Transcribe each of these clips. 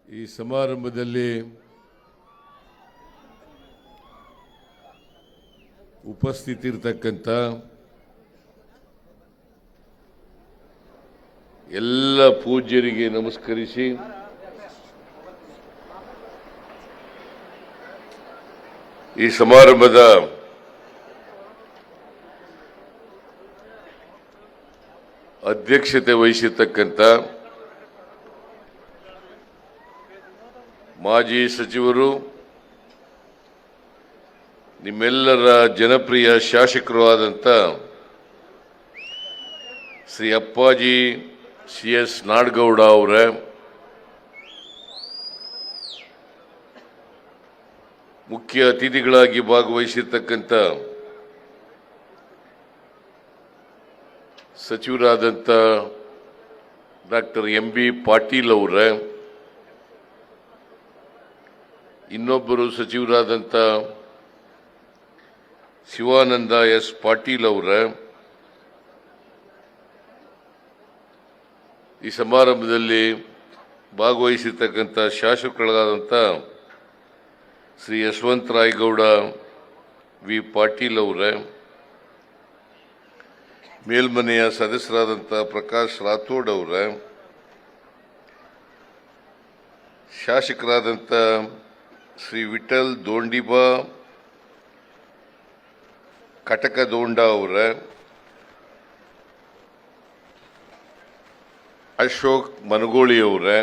ಈ ಸಮಾರಂಭದಲ್ಲಿ ಉಪಸ್ಥಿತಿರ್ತಕ್ಕಂಥ ಎಲ್ಲ ಪೂಜ್ಯರಿಗೆ ನಮಸ್ಕರಿಸಿ ಈ ಸಮಾರಂಭದ ಅಧ್ಯಕ್ಷತೆ ವಹಿಸಿರ್ತಕ್ಕಂಥ ಮಾಜಿ ಸಚಿವರು, ನಿಮ್ಮೆಲ್ಲರ ಜನಪ್ರಿಯ ಶಾಸಕರು ಆದಂಥ ಶ್ರೀ ಅಪ್ಪಾಜಿ CS ನಾಡಗೌಡ ಅವರೇ, ಮುಖ್ಯ ಅತಿಥಿಗಳಾಗಿ ಭಾಗವಹಿಸಿರ್ತಕ್ಕಂಥ ಸಚಿವರಾದಂಥ ಡಾಕ್ಟರ್ MB ಪಾಟೀಲ್ ಅವರೇ, ಇನ್ನೊಬ್ಬರು ಸಚಿವರಾದಂಥ ಶಿವಾನಂದ S ಪಾಟೀಲ್ ಅವರೇ, ಈ ಸಮಾರಂಭದಲ್ಲಿ ಭಾಗವಹಿಸಿರ್ತಕ್ಕಂಥ ಶಾಸಕರಾದಂಥ ಶ್ರೀ ಯಶವಂತರಾಯಗೌಡ V ಪಾಟೀಲ್ ಅವರೇ, ಮೇಲ್ಮನೆಯ ಸದಸ್ಯರಾದಂಥ ಪ್ರಕಾಶ್ ರಾಥೋಡ್ ಅವರೇ, ಶಾಸಕರಾದಂಥ ಶ್ರೀ ವಿಠಲ್ ದೋಂಡಿಬಾ ಕಟಕದೋಂಡ ಅವರೇ, ಅಶೋಕ್ ಮನಗೋಳಿ ಅವರೇ,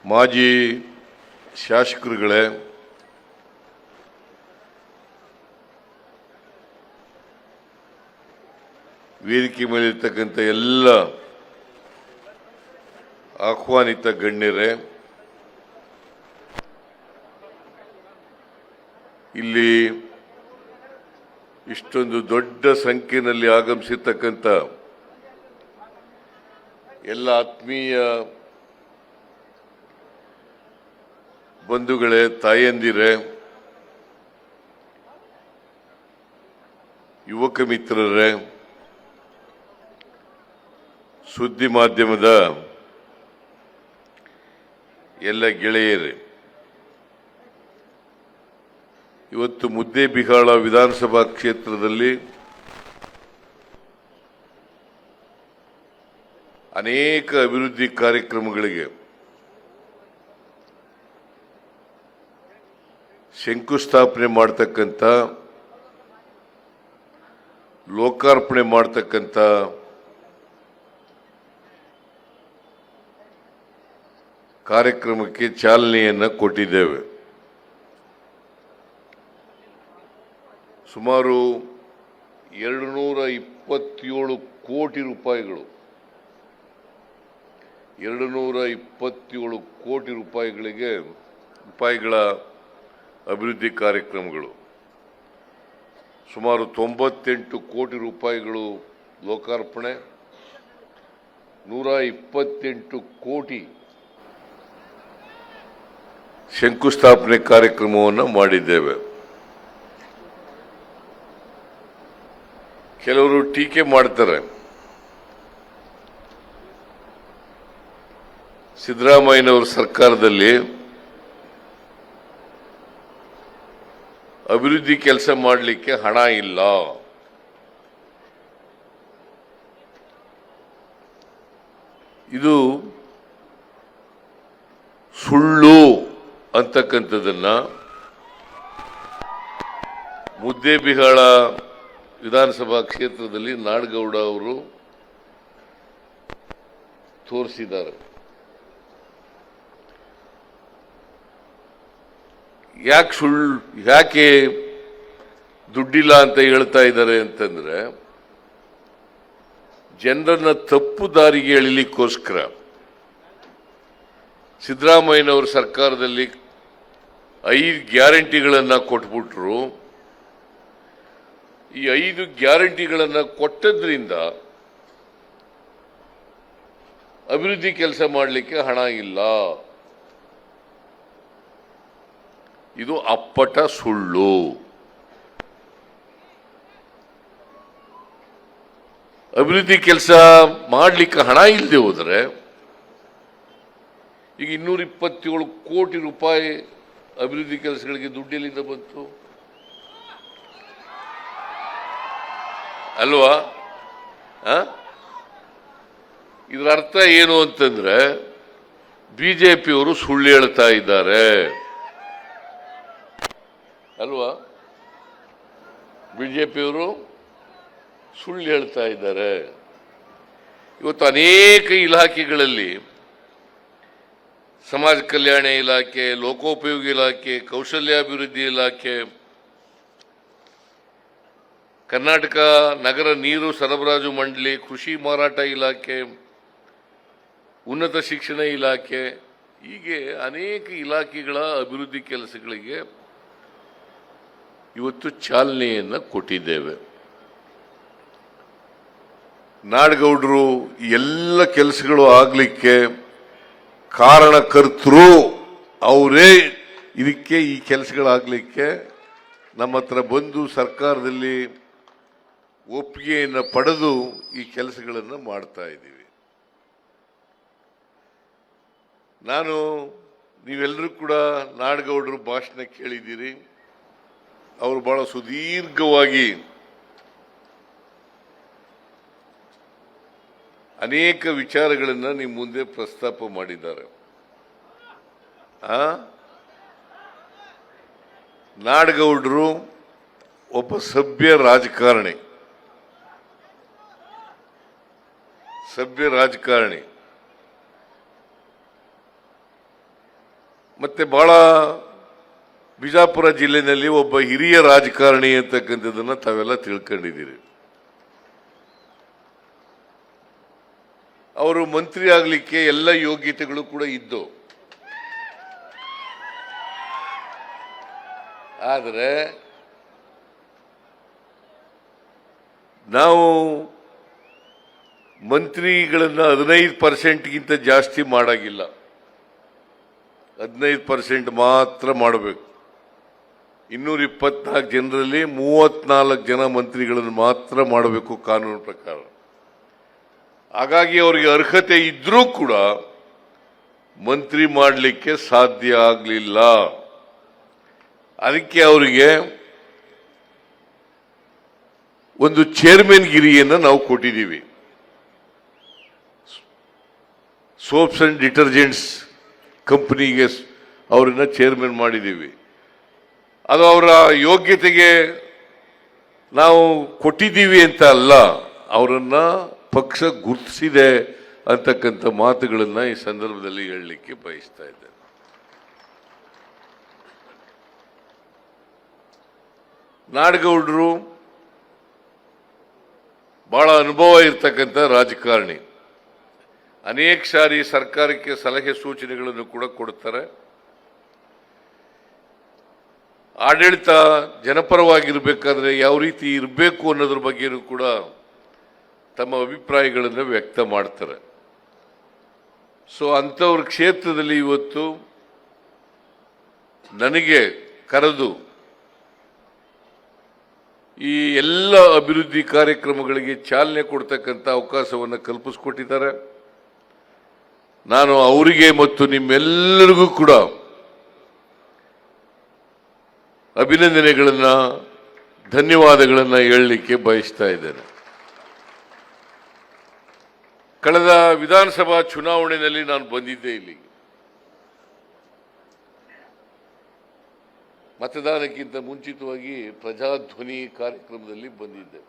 ಮಾಜಿ ಶಾಸಕರುಗಳೇ, ವೇದಿಕೆ ಮೇಲಿರ್ತಕ್ಕಂಥ ಎಲ್ಲ ಆಹ್ವಾನಿತ ಗಣ್ಯರೇ, ಇಲ್ಲಿ ಇಷ್ಟೊಂದು ದೊಡ್ಡ ಸಂಖ್ಯೆಯಲ್ಲಿ ಆಗಮಿಸಿರ್ತಕ್ಕಂಥ ಎಲ್ಲ ಆತ್ಮೀಯ ಬಂಧುಗಳೇ, ತಾಯಂದಿರೇ, ಯುವಕ ಮಿತ್ರರೇ, ಸುದ್ದಿ ಮಾಧ್ಯಮದ ಎಲ್ಲ ಗೆಳೆಯರೇ, ಇವತ್ತು ಮುದ್ದೇಬಿಹಾಳ ವಿಧಾನಸಭಾ ಕ್ಷೇತ್ರದಲ್ಲಿ ಅನೇಕ ಅಭಿವೃದ್ಧಿ ಕಾರ್ಯಕ್ರಮಗಳಿಗೆ ಶಂಕುಸ್ಥಾಪನೆ ಮಾಡತಕ್ಕಂಥ, ಲೋಕಾರ್ಪಣೆ ಮಾಡತಕ್ಕಂಥ ಕಾರ್ಯಕ್ರಮಕ್ಕೆ ಚಾಲನೆಯನ್ನು ಕೊಟ್ಟಿದ್ದೇವೆ. ಸುಮಾರು 227 ಕೋಟಿ ರೂಪಾಯಿಗಳು 227 ಕೋಟಿ ರೂಪಾಯಿಗಳ ಅಭಿವೃದ್ಧಿ ಕಾರ್ಯಕ್ರಮಗಳು, ಸುಮಾರು 98 ಕೋಟಿ ರೂಪಾಯಿಗಳು ಲೋಕಾರ್ಪಣೆ, 128 ಕೋಟಿ ಶಂಕುಸ್ಥಾಪನೆ ಕಾರ್ಯಕ್ರಮವನ್ನು ಮಾಡಿದ್ದೇವೆ. ಕೆಲವರು ಟೀಕೆ ಮಾಡ್ತಾರೆ, ಸಿದ್ದರಾಮಯ್ಯನವರ ಸರ್ಕಾರದಲ್ಲಿ ಅಭಿವೃದ್ಧಿ ಕೆಲಸ ಮಾಡಲಿಕ್ಕೆ ಹಣ ಇಲ್ಲ, ಇದು ಸುಳ್ಳು ಅಂತಕ್ಕಂಥದ್ದನ್ನ ಮುದ್ದೇಬಿಹಾಳ ವಿಧಾನಸಭಾ ಕ್ಷೇತ್ರದಲ್ಲಿ ನಾಡಗೌಡ ಅವರು ತೋರಿಸಿದ್ದಾರೆ. ಯಾಕೆ ದುಡ್ಡಿಲ್ಲ ಅಂತ ಹೇಳ್ತಾ ಇದ್ದಾರೆ ಅಂತಂದ್ರೆ, ಜನರನ್ನ ತಪ್ಪು ದಾರಿಗೆ ಎಳಿಲಿಕ್ಕೋಸ್ಕರ ಸಿದ್ದರಾಮಯ್ಯನವರ ಸರ್ಕಾರದಲ್ಲಿ 5 ಗ್ಯಾರಂಟಿಗಳನ್ನು ಕೊಟ್ಬಿಟ್ರು. ಈ 5 ಗ್ಯಾರಂಟಿಗಳನ್ನು ಕೊಟ್ಟದ್ರಿಂದ ಅಭಿವೃದ್ಧಿ ಕೆಲಸ ಮಾಡಲಿಕ್ಕೆ ಹಣ ಇಲ್ಲ, ಇದು ಅಪ್ಪಟ ಸುಳ್ಳು. ಅಭಿವೃದ್ಧಿ ಕೆಲಸ ಮಾಡಲಿಕ್ಕೆ ಹಣ ಇಲ್ಲದೆ ಹೋದರೆ ಈಗ 227 ಕೋಟಿ ರೂಪಾಯಿ ಅಭಿವೃದ್ಧಿ ಕೆಲಸಗಳಿಗೆ ದುಡ್ಡು ಎಲ್ಲಿಂದ ಬಂತು ಅಲ್ವಾ? ಇದರ ಅರ್ಥ ಏನು ಅಂತಂದ್ರೆ ಬಿಜೆಪಿಯವರು ಸುಳ್ಳು ಹೇಳ್ತಾ ಇದ್ದಾರೆ ಅಲ್ವಾ? ಬಿಜೆಪಿಯವರು ಸುಳ್ಳು ಹೇಳ್ತಾ ಇದ್ದಾರೆ. ಇವತ್ತು ಅನೇಕ ಇಲಾಖೆಗಳಲ್ಲಿ ಸಮಾಜ ಕಲ್ಯಾಣ ಇಲಾಖೆ, ಲೋಕೋಪಯೋಗಿ ಇಲಾಖೆ, ಕೌಶಲ್ಯಾಭಿವೃದ್ಧಿ ಇಲಾಖೆ, ಕರ್ನಾಟಕ ನಗರ ನೀರು ಸರಬರಾಜು ಮಂಡಳಿ, ಕೃಷಿ ಮಾರಾಟ ಇಲಾಖೆ, ಉನ್ನತ ಶಿಕ್ಷಣ ಇಲಾಖೆ, ಹೀಗೆ ಅನೇಕ ಇಲಾಖೆಗಳ ಅಭಿವೃದ್ಧಿ ಕೆಲಸಗಳಿಗೆ ಇವತ್ತು ಚಾಲನೆಯನ್ನು ಕೊಟ್ಟಿದ್ದೇವೆ. ನಾಡಗೌಡರು ಎಲ್ಲ ಕೆಲಸಗಳು ಆಗಲಿಕ್ಕೆ ಕಾರಣಕರ್ತರು ಅವರೇ. ಇದಕ್ಕೆ ಈ ಕೆಲಸಗಳಾಗಲಿಕ್ಕೆ ನಮ್ಮ ಹತ್ರ ಬಂದು ಸರ್ಕಾರದಲ್ಲಿ ಒಪ್ಪಿಗೆಯನ್ನು ಪಡೆದು ಈ ಕೆಲಸಗಳನ್ನು ಮಾಡ್ತಾ ಇದ್ದೀವಿ. ನೀವೆಲ್ಲರೂ ಕೂಡ ನಾಡಗೌಡರು ಭಾಷಣ ಕೇಳಿದ್ದೀರಿ. ಅವರು ಬಹಳ ಸುದೀರ್ಘವಾಗಿ ಅನೇಕ ವಿಚಾರಗಳನ್ನು ನಿಮ್ಮ ಮುಂದೆ ಪ್ರಸ್ತಾಪ ಮಾಡಿದ್ದಾರೆ. ನಾಡಗೌಡರು ಒಬ್ಬ ಸಭ್ಯ ರಾಜಕಾರಣಿ, ಮತ್ತೆ ಬಹಳ ಬಿಜಾಪುರ ಜಿಲ್ಲೆಯಲ್ಲಿ ಒಬ್ಬ ಹಿರಿಯ ರಾಜಕಾರಣಿ ಅಂತಕ್ಕಂಥದ್ದನ್ನ ತಾವೆಲ್ಲ ತಿಳ್ಕೊಂಡಿದ್ದೀರಿ. ಅವರು ಮಂತ್ರಿ ಆಗಲಿಕ್ಕೆ ಎಲ್ಲ ಯೋಗ್ಯತೆಗಳು ಕೂಡ ಇದ್ದು, ಆದರೆ ನಾವು ಮಂತ್ರಿಗಳನ್ನ 15% ಜಾಸ್ತಿ ಮಾಡಾಗಿಲ್ಲ. 15% ಮಾತ್ರ ಮಾಡಬೇಕು. 224 ಜನರಲ್ಲಿ 34 ಜನ ಮಂತ್ರಿಗಳನ್ನು ಮಾತ್ರ ಮಾಡಬೇಕು ಕಾನೂನು ಪ್ರಕಾರ. ಹಾಗಾಗಿ ಅವರಿಗೆ ಅರ್ಹತೆ ಇದ್ರೂ ಕೂಡ ಮಂತ್ರಿ ಮಾಡಲಿಕ್ಕೆ ಸಾಧ್ಯ ಆಗಲಿಲ್ಲ. ಅದಕ್ಕೆ ಅವರಿಗೆ ಒಂದು ಚೇರ್ಮನ್ ಗಿರಿಯನ್ನು ನಾವು ಕೊಟ್ಟಿದ್ದೀವಿ. ಸೋಪ್ಸ್ ಅಂಡ್ ಡಿಟರ್ಜೆಂಟ್ಸ್ ಕಂಪನಿಗೆ ಅವರನ್ನ ಚೇರ್ಮನ್ ಮಾಡಿದ್ದೀವಿ. ಅದು ಅವರ ಯೋಗ್ಯತೆಗೆ ನಾವು ಕೊಟ್ಟಿದ್ದೀವಿ ಅಂತ ಅಲ್ಲ, ಅವರನ್ನ ಪಕ್ಷ ಗುರುತಿಸಿದೆ ಅಂತಕ್ಕಂಥ ಮಾತುಗಳನ್ನ ಈ ಸಂದರ್ಭದಲ್ಲಿ ಹೇಳಲಿಕ್ಕೆ ಬಯಸ್ತಾ ಇದ್ದೇನೆ. ನಾಡಗೌಡರು ಬಹಳ ಅನುಭವ ಇರ್ತಕ್ಕಂಥ ರಾಜಕಾರಣಿ. ಅನೇಕ ಸಾರಿ ಸರ್ಕಾರಕ್ಕೆ ಸಲಹೆ ಸೂಚನೆಗಳನ್ನು ಕೂಡ ಕೊಡ್ತಾರೆ. ಆಡಳಿತ ಜನಪರವಾಗಿರಬೇಕಾದ್ರೆ ಯಾವ ರೀತಿ ಇರಬೇಕು ಅನ್ನೋದ್ರ ಬಗ್ಗೆಯೂ ಕೂಡ ತಮ್ಮ ಅಭಿಪ್ರಾಯಗಳನ್ನು ವ್ಯಕ್ತ ಮಾಡ್ತಾರೆ. ಸೊ ಅಂಥವ್ರ ಕ್ಷೇತ್ರದಲ್ಲಿ ಇವತ್ತು ನನಗೆ ಕರೆದು ಈ ಎಲ್ಲ ಅಭಿವೃದ್ಧಿ ಕಾರ್ಯಕ್ರಮಗಳಿಗೆ ಚಾಲನೆ ಕೊಡ್ತಕ್ಕಂಥ ಅವಕಾಶವನ್ನು ಕಲ್ಪಿಸಿಕೊಟ್ಟಿದ್ದಾರೆ. ನಾನು ಅವರಿಗೆ ಮತ್ತು ನಿಮ್ಮೆಲ್ಲರಿಗೂ ಕೂಡ ಅಭಿನಂದನೆಗಳನ್ನು, ಧನ್ಯವಾದಗಳನ್ನು ಹೇಳಲಿಕ್ಕೆ ಬಯಸ್ತಾ ಇದ್ದೇನೆ. ಕಳೆದ ವಿಧಾನಸಭಾ ಚುನಾವಣೆಯಲ್ಲಿ ನಾನು ಬಂದಿದ್ದೆ ಇಲ್ಲಿಗೆ. ಮತದಾನಕ್ಕಿಂತ ಮುಂಚಿತವಾಗಿ ಪ್ರಜಾಧ್ವನಿ ಕಾರ್ಯಕ್ರಮದಲ್ಲಿ ಬಂದಿದ್ದೆ.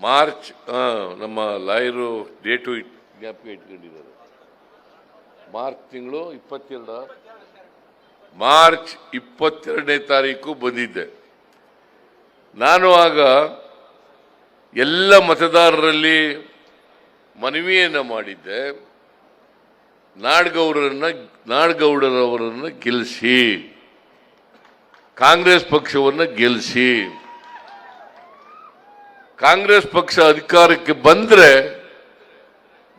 ಮಾರ್ಚ್ ನಮ್ಮ ಲಾಯರು ಡೇಟು ಜ್ಞಾಪಕ ಇಟ್ಕೊಂಡಿದ್ದಾರೆ. ಮಾರ್ಚ್ ತಿಂಗಳು 22 ಮಾರ್ಚ್ 22ನೇ ತಾರೀಕು ಬಂದಿದ್ದೆ. ನಾನು ಆಗ ಎಲ್ಲ ಮತದಾರರಲ್ಲಿ ಮನವಿಯನ್ನು ಮಾಡಿದ್ದೆ, ನಾಡಗೌಡರವರನ್ನು ಗೆಲ್ಲಿಸಿ, ಕಾಂಗ್ರೆಸ್ ಪಕ್ಷವನ್ನು ಗೆಲ್ಲಿಸಿ, ಕಾಂಗ್ರೆಸ್ ಪಕ್ಷ ಅಧಿಕಾರಕ್ಕೆ ಬಂದರೆ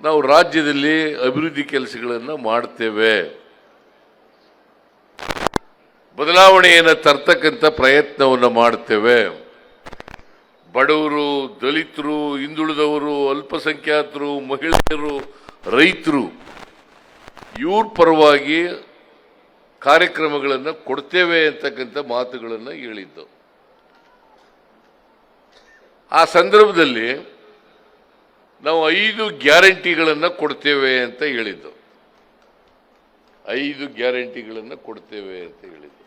ನಾವು ರಾಜ್ಯದಲ್ಲಿ ಅಭಿವೃದ್ಧಿ ಕೆಲಸಗಳನ್ನು ಮಾಡ್ತೇವೆ, ಬದಲಾವಣೆಯನ್ನು ತರ್ತಕ್ಕಂಥ ಪ್ರಯತ್ನವನ್ನು ಮಾಡ್ತೇವೆ, ಬಡವರು, ದಲಿತರು, ಹಿಂದುಳಿದವರು, ಅಲ್ಪಸಂಖ್ಯಾತರು, ಮಹಿಳೆಯರು, ರೈತರು ಇವ್ರ ಪರವಾಗಿ ಕಾರ್ಯಕ್ರಮಗಳನ್ನು ಕೊಡ್ತೇವೆ ಅಂತಕ್ಕಂಥ ಮಾತುಗಳನ್ನು ಹೇಳಿದ್ದು. ಆ ಸಂದರ್ಭದಲ್ಲಿ ನಾವು 5 ಗ್ಯಾರಂಟಿಗಳನ್ನು ಕೊಡ್ತೇವೆ ಅಂತ ಹೇಳಿದ್ದು. 5 ಗ್ಯಾರಂಟಿಗಳನ್ನು ಕೊಡ್ತೇವೆ ಅಂತ ಹೇಳಿದ್ದು.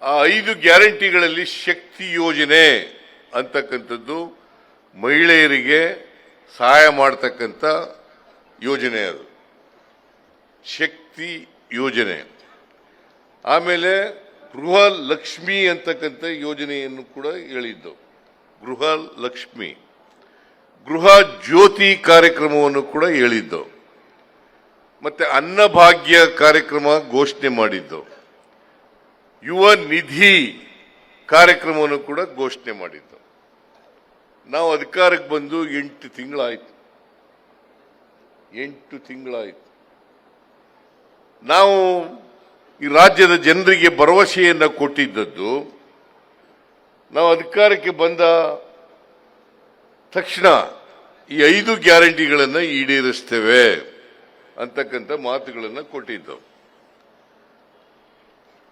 ಆ 5 ಗ್ಯಾರಂಟಿಗಳಲ್ಲಿ ಶಕ್ತಿ ಯೋಜನೆ ಅಂತಕ್ಕಂಥದ್ದು ಮಹಿಳೆಯರಿಗೆ ಸಹಾಯ ಮಾಡತಕ್ಕಂಥ ಯೋಜನೆ. ಅದು ಶಕ್ತಿ ಯೋಜನೆ. ಆಮೇಲೆ ಗೃಹ ಲಕ್ಷ್ಮಿ ಅಂತಕ್ಕಂಥ ಯೋಜನೆಯನ್ನು ಕೂಡ ಹೇಳಿದ್ದು. ಗೃಹ ಲಕ್ಷ್ಮಿ, ಗೃಹ ಜ್ಯೋತಿ ಕಾರ್ಯಕ್ರಮವನ್ನು ಕೂಡ ಹೇಳಿದ್ದು. ಮತ್ತೆ ಅನ್ನಭಾಗ್ಯ ಕಾರ್ಯಕ್ರಮ ಘೋಷಣೆ ಮಾಡಿದ್ದು. ಯುವ ನಿಧಿ ಕಾರ್ಯಕ್ರಮವನ್ನು ಕೂಡ ಘೋಷಣೆ ಮಾಡಿದ್ದು. ನಾವು ಅಧಿಕಾರಕ್ಕೆ ಬಂದು 8 ತಿಂಗಳಾಯ್ತು. 8 ತಿಂಗಳಾಯ್ತು. ನಾವು ಈ ರಾಜ್ಯದ ಜನರಿಗೆ ಭರವಸೆಯನ್ನು ಕೊಟ್ಟಿದ್ದದ್ದು, ನಾವು ಅಧಿಕಾರಕ್ಕೆ ಬಂದ ತಕ್ಷಣ ಈ 5 ಗ್ಯಾರಂಟಿಗಳನ್ನು ಈಡೇರಿಸ್ತೇವೆ ಅಂತಕ್ಕಂಥ ಮಾತುಗಳನ್ನು ಕೊಟ್ಟಿದ್ದು.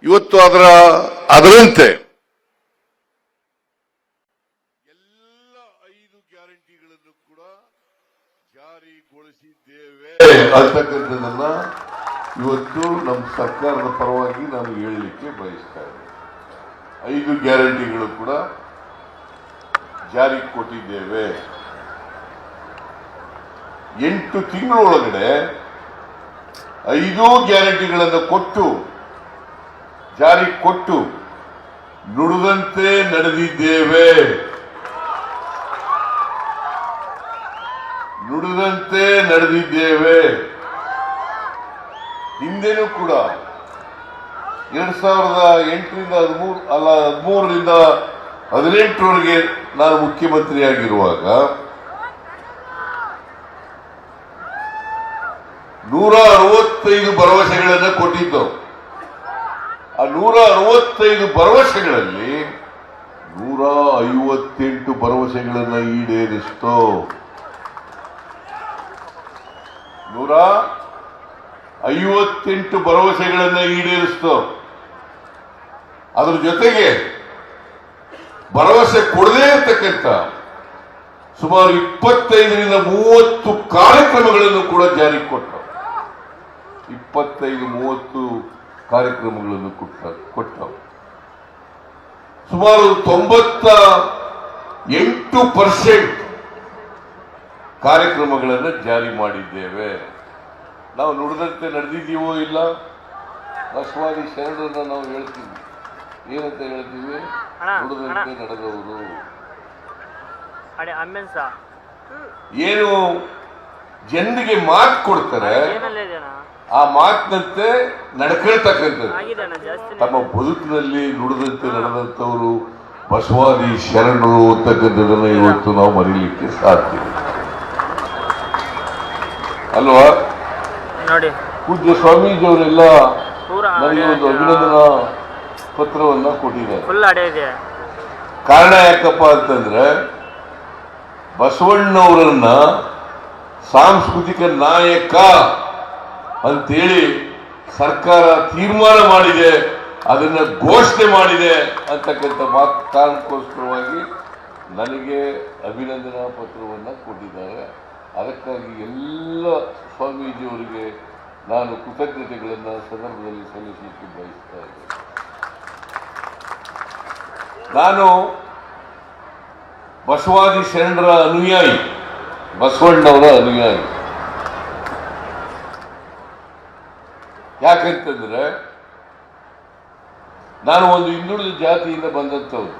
ಇವತ್ತು ಅದರಂತೆ ಎಲ್ಲ 5 ಗ್ಯಾರಂಟಿಗಳನ್ನು ಕೂಡ ಜಾರಿಗೊಳಿಸಿದ್ದೇವೆ ಅಂತಕ್ಕಂಥದ್ದನ್ನ ಇವತ್ತು ನಮ್ಮ ಸರ್ಕಾರದ ಪರವಾಗಿ ನಾನು ಹೇಳಲಿಕ್ಕೆ ಬಯಸ್ತಾ ಇದ್ದೇನೆ. 5 ಗ್ಯಾರಂಟಿಗಳು ಕೂಡ ಜಾರಿಗೆ ಕೊಟ್ಟಿದ್ದೇವೆ. 8 ತಿಂಗಳೊಳಗಡೆ 5 ಗ್ಯಾರಂಟಿಗಳನ್ನು ಕೊಟ್ಟು ಜಾರಿಗೆ ಕೊಟ್ಟು ನುಡಿದಂತೆ ನಡೆದಿದ್ದೇವೆ. ನುಡಿದಂತೆ ನಡೆದಿದ್ದೇವೆ. ಹಿಂದೆನೂ ಕೂಡ 2008ರಿಂದ 13ರಿಂದ 18ರವರೆಗೆ ನಾನು ಮುಖ್ಯಮಂತ್ರಿಯಾಗಿರುವಾಗ 165 ಭರವಸೆಗಳನ್ನು ಕೊಟ್ಟಿದ್ದು. ಆ 165 ಭರವಸೆಗಳಲ್ಲಿ 158 ಭರವಸೆಗಳನ್ನು ಈಡೇರಿಸಿತು. 158 ಭರವಸೆಗಳನ್ನು ಈಡೇರಿಸಿತು. ಅದರ ಜೊತೆಗೆ ಭರವಸೆ ಕೊಡದೇ ಇರತಕ್ಕಂಥ ಸುಮಾರು 25ರಿಂದ 30 ಕಾರ್ಯಕ್ರಮಗಳನ್ನು ಕೂಡ ಜಾರಿಗೆ ಕೊಟ್ಟರು. 25-30 ಕಾರ್ಯಕ್ರಮಗಳನ್ನು ಕೊಟ್ಟವು. ಸುಮಾರು 98% ಕಾರ್ಯಕ್ರಮಗಳನ್ನು ಜಾರಿ ಮಾಡಿದ್ದೇವೆ. ನಾವು ನುಡಿದಂತೆ ನಡೆದಿದ್ದೀವೋ ಇಲ್ಲ? ಬಸವಾದಿ ಶರಣರನ್ನ ನಾವು ಹೇಳ್ತೀವಿ. ಏನಂತ ಹೇಳ್ತೀವಿ? ನುಡಿದಂತೆ ನಡೆದವರು. ಏನು ಜನರಿಗೆ ಮಾತು ಕೊಡ್ತಾರೆ, ಆ ಮಾತಿನಂತೆ ನಡ್ಕೊಳ್ತಕ್ಕಂಥದ್ದು. ತಮ್ಮ ಬದುಕಿನಲ್ಲಿ ನುಡಿದಂತೆ ನಡೆದಂಥವರು ಬಸವಾದಿ ಶರಣರು ಅಂತಕ್ಕಂಥದ್ದನ್ನ ಇವತ್ತು ನಾವು ಮರೀಲಿಕ್ಕೆ ಸಾಧ್ಯ ಅಲ್ವಾ? ಪೂಜ್ಯ ಸ್ವಾಮೀಜಿಯವರೆಲ್ಲ ನನಗೆ ಒಂದು ಅಭಿನಂದನಾ ಪತ್ರವನ್ನ ಕೊಟ್ಟಿದ್ದಾರೆ. ಕಾರಣ ಯಾಕಪ್ಪ ಅಂತಂದ್ರೆ ಬಸವಣ್ಣವರನ್ನ ಸಾಂಸ್ಕೃತಿಕ ನಾಯಕ ಅಂತೇಳಿ ಸರ್ಕಾರ ತೀರ್ಮಾನ ಮಾಡಿದೆ, ಅದನ್ನ ಘೋಷಣೆ ಮಾಡಿದೆ ಅಂತಕ್ಕಂಥ ಕಾರಣಕ್ಕೋಸ್ಕರವಾಗಿ ನನಗೆ ಅಭಿನಂದನಾ ಪತ್ರವನ್ನು ಕೊಟ್ಟಿದ್ದಾರೆ. ಅದಕ್ಕಾಗಿ ಎಲ್ಲ ಸ್ವಾಮೀಜಿಯವರಿಗೆ ನಾನು ಕೃತಜ್ಞತೆಗಳನ್ನು ಸಂದರ್ಭದಲ್ಲಿ ಸಲ್ಲಿಸಲಿಕ್ಕೆ ಬಯಸ್ತಾ ಇದ್ದೇನೆ. ನಾನು ಬಸವಾದಿ ಶರಣರ ಅನುಯಾಯಿ, ಬಸವಣ್ಣವರ ಅನುಯಾಯಿ. ಯಾಕಂತಂದ್ರೆ ನಾನು ಒಂದು ಹಿಂದುಳಿದ ಜಾತಿಯಿಂದ ಬಂದಂಥವ್ರು.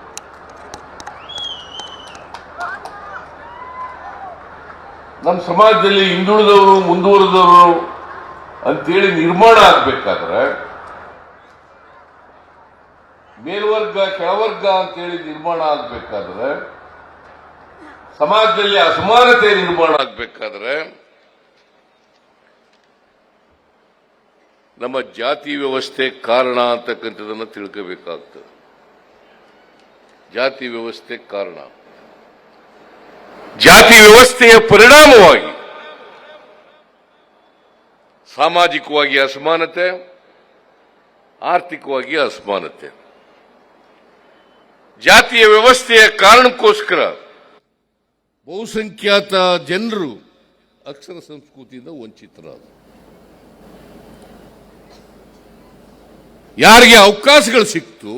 ನಮ್ಮ ಸಮಾಜದಲ್ಲಿ ಹಿಂದುಳಿದವರು ಮುಂದುವರೆದವರು ಅಂತೇಳಿ ನಿರ್ಮಾಣ ಆಗ್ಬೇಕಾದ್ರೆ ಮೇಲ್ವರ್ಗ ಕೆಳವರ್ಗ ಅಂತೇಳಿ ನಿರ್ಮಾಣ ಆಗ್ಬೇಕಾದ್ರೆ ಸಮಾಜದಲ್ಲಿ ಅಸಮಾನತೆ ನಿರ್ಮಾಣ ಆಗ್ಬೇಕಾದ್ರೆ ನಮ್ಮ ಜಾತಿ ವ್ಯವಸ್ಥೆ ಕಾರಣ ಅಂತಕ್ಕಂಥದನ್ನು ತಿಳ್ಕೋಬೇಕಾಗ್ತದೆ. ಜಾತಿ ವ್ಯವಸ್ಥೆ ಕಾರಣ. ಜಾತಿ ವ್ಯವಸ್ಥೆಯ ಪರಿಣಾಮವಾಗಿ ಸಾಮಾಜಿಕವಾಗಿ ಅಸಮಾನತೆ, ಆರ್ಥಿಕವಾಗಿ ಅಸಮಾನತೆ, ಜಾತಿಯ ವ್ಯವಸ್ಥೆಯ ಕಾರಣಕ್ಕೋಸ್ಕರ ಬಹುಸಂಖ್ಯಾತ ಜನರು ಅಕ್ಷರ ಸಂಸ್ಕೃತಿಯಿಂದ ವಂಚಿತರಾದರು. ಯಾರಿಗೆ ಅವಕಾಶಗಳು ಸಿಕ್ತು,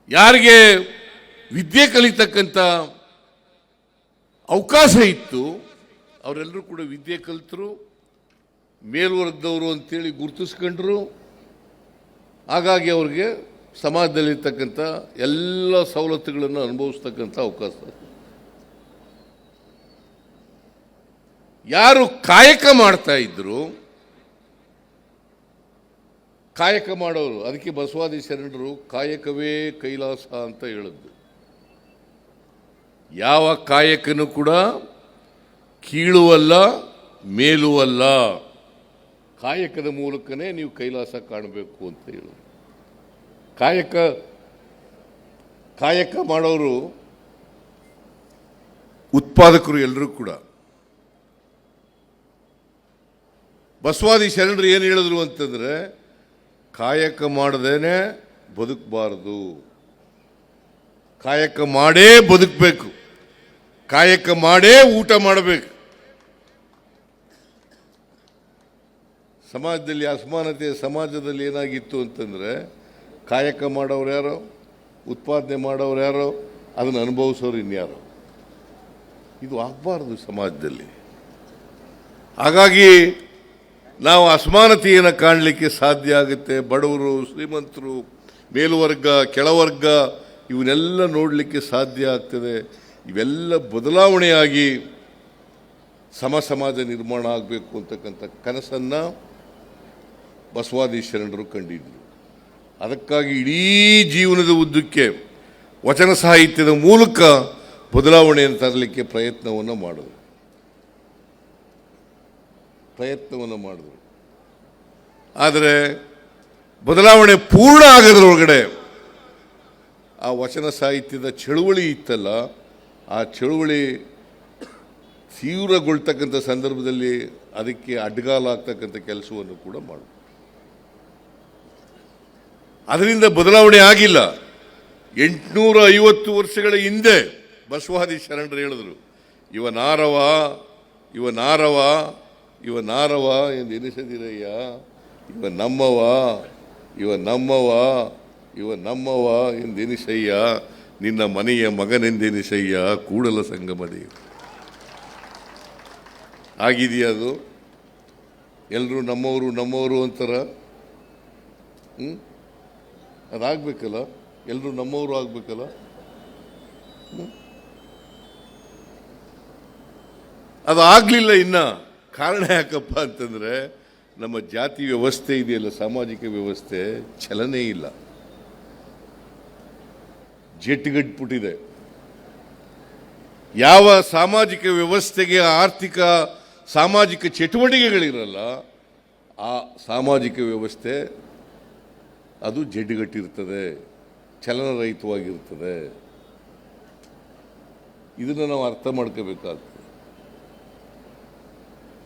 ಯಾರಿಗೆ ವಿದ್ಯೆ ಕಲಿತಕ್ಕಂಥ ಅವಕಾಶ ಇತ್ತು, ಅವರೆಲ್ಲರೂ ಕೂಡ ವಿದ್ಯೆ ಕಲಿತರು, ಮೇಲ್ವರ್ಗದವರು ಅಂತೇಳಿ ಗುರುತಿಸ್ಕೊಂಡ್ರು. ಹಾಗಾಗಿ ಅವ್ರಿಗೆ ಸಮಾಜದಲ್ಲಿರ್ತಕ್ಕಂಥ ಎಲ್ಲ ಸವಲತ್ತುಗಳನ್ನು ಅನುಭವಿಸ್ತಕ್ಕಂಥ ಅವಕಾಶ. ಯಾರು ಕಾಯಕ ಮಾಡ್ತಾ ಇದ್ರು, ಕಾಯಕ ಮಾಡೋರು, ಅದಕ್ಕೆ ಬಸವಾದಿ ಶರಣರು ಕಾಯಕವೇ ಕೈಲಾಸ ಅಂತ ಹೇಳಿದ್ರು. ಯಾವ ಕಾಯಕನೂ ಕೂಡ ಕೀಳುವಲ್ಲ ಮೇಲುವಲ್ಲ, ಕಾಯಕದ ಮೂಲಕನೇ ನೀವು ಕೈಲಾಸ ಕಾಣಬೇಕು ಅಂತ ಹೇಳಿದ್ರು. ಕಾಯಕ ಮಾಡೋರು ಉತ್ಪಾದಕರು ಎಲ್ಲರೂ ಕೂಡ. ಬಸವಾದಿ ಶರಣರು ಏನು ಹೇಳಿದ್ರು ಅಂತಂದ್ರೆ, ಕಾಯಕ ಮಾಡದೇನೆ ಬದುಕಬಾರದು, ಕಾಯಕ ಮಾಡೇ ಬದುಕಬೇಕು, ಕಾಯಕ ಮಾಡೇ ಊಟ ಮಾಡಬೇಕು. ಸಮಾಜದಲ್ಲಿ ಅಸಮಾನತೆ ಸಮಾಜದಲ್ಲಿ ಏನಾಗಿತ್ತು ಅಂತಂದ್ರೆ, ಕಾಯಕ ಮಾಡೋರು ಯಾರೋ, ಉತ್ಪಾದನೆ ಮಾಡೋರು ಯಾರೋ, ಅದನ್ನು ಅನುಭವಿಸೋರು ಇನ್ಯಾರೋ. ಇದು ಆಗಬಾರ್ದು ಸಮಾಜದಲ್ಲಿ. ಹಾಗಾಗಿ ನಾವು ಅಸಮಾನತೆಯನ್ನು ಕಾಣಲಿಕ್ಕೆ ಸಾಧ್ಯ ಆಗುತ್ತೆ. ಬಡವರು, ಶ್ರೀಮಂತರು, ಮೇಲ್ವರ್ಗ, ಕೆಳವರ್ಗ ಇವನ್ನೆಲ್ಲ ನೋಡಲಿಕ್ಕೆ ಸಾಧ್ಯ ಆಗ್ತದೆ. ಇವೆಲ್ಲ ಬದಲಾವಣೆಯಾಗಿ ಸಮಾಜ ನಿರ್ಮಾಣ ಆಗಬೇಕು ಅಂತಕ್ಕಂಥ ಕನಸನ್ನು ಬಸವಾದಿ ಶರಣರು ಕಂಡಿದ್ದರು. ಅದಕ್ಕಾಗಿ ಇಡೀ ಜೀವನದ ಉದ್ದಕ್ಕೆ ವಚನ ಸಾಹಿತ್ಯದ ಮೂಲಕ ಬದಲಾವಣೆಯನ್ನು ತರಲಿಕ್ಕೆ ಪ್ರಯತ್ನವನ್ನು ಮಾಡಿದ್ರು. ಆದರೆ ಬದಲಾವಣೆ ಪೂರ್ಣ ಆಗೋದ್ರೊಳಗಡೆ ಆ ವಚನ ಸಾಹಿತ್ಯದ ಚಳುವಳಿ ಇತ್ತಲ್ಲ, ಆ ಚಳುವಳಿ ತೀವ್ರಗೊಳ್ತಕ್ಕಂಥ ಸಂದರ್ಭದಲ್ಲಿ ಅದಕ್ಕೆ ಅಡ್ಡಗಾಲಾಗ್ತಕ್ಕಂಥ ಕೆಲಸವನ್ನು ಕೂಡ ಮಾಡಿದ್ರು. ಅದರಿಂದ ಬದಲಾವಣೆ ಆಗಿಲ್ಲ. 850 ವರ್ಷಗಳ ಹಿಂದೆ ಬಸವಾದಿ ಶರಣರು ಹೇಳಿದ್ರು, ಇವ ನಾರವ ಎಂದು ಎನಿಸದಿರಯ್ಯ, ಇವ ನಮ್ಮವ ಎಂದೆನಿಸಯ್ಯ, ನಿನ್ನ ಮನೆಯ ಮಗನೆಂದೆನಿಸಯ್ಯ, ಕೂಡಲ ಸಂಗಮ ದೇವ. ಆಗಿದೆಯಾ ಅದು? ಎಲ್ಲರೂ ನಮ್ಮವರು ಅಂತಾರ. ಅದಾಗಬೇಕಲ್ಲ, ಎಲ್ಲರೂ ನಮ್ಮವರು ಆಗಬೇಕಲ್ಲ. ಅದು ಆಗಲಿಲ್ಲ. ಇನ್ನ ಕಾರಣ ಯಾಕಪ್ಪ ಅಂತಂದ್ರೆ, ನಮ್ಮ ಜಾತಿ ವ್ಯವಸ್ಥೆ ಇದೆಯಲ್ಲ, ಸಾಮಾಜಿಕ ವ್ಯವಸ್ಥೆ ಚಲನೆ ಇಲ್ಲ, ಜೆಟ್ಟುಗಟ್ಟಿಬಿಟ್ಟಿದೆ. ಯಾವ ಸಾಮಾಜಿಕ ವ್ಯವಸ್ಥೆಗೆ ಆರ್ಥಿಕ ಸಾಮಾಜಿಕ ಚಟುವಟಿಕೆಗಳಿರಲ್ಲ, ಆ ಸಾಮಾಜಿಕ ವ್ಯವಸ್ಥೆ ಅದು ಜಡ್ಡುಗಟ್ಟಿರ್ತದೆ, ಚಲನರಹಿತವಾಗಿರ್ತದೆ. ಇದನ್ನು ನಾವು ಅರ್ಥ ಮಾಡ್ಕೋಬೇಕಾಗ್ತದೆ.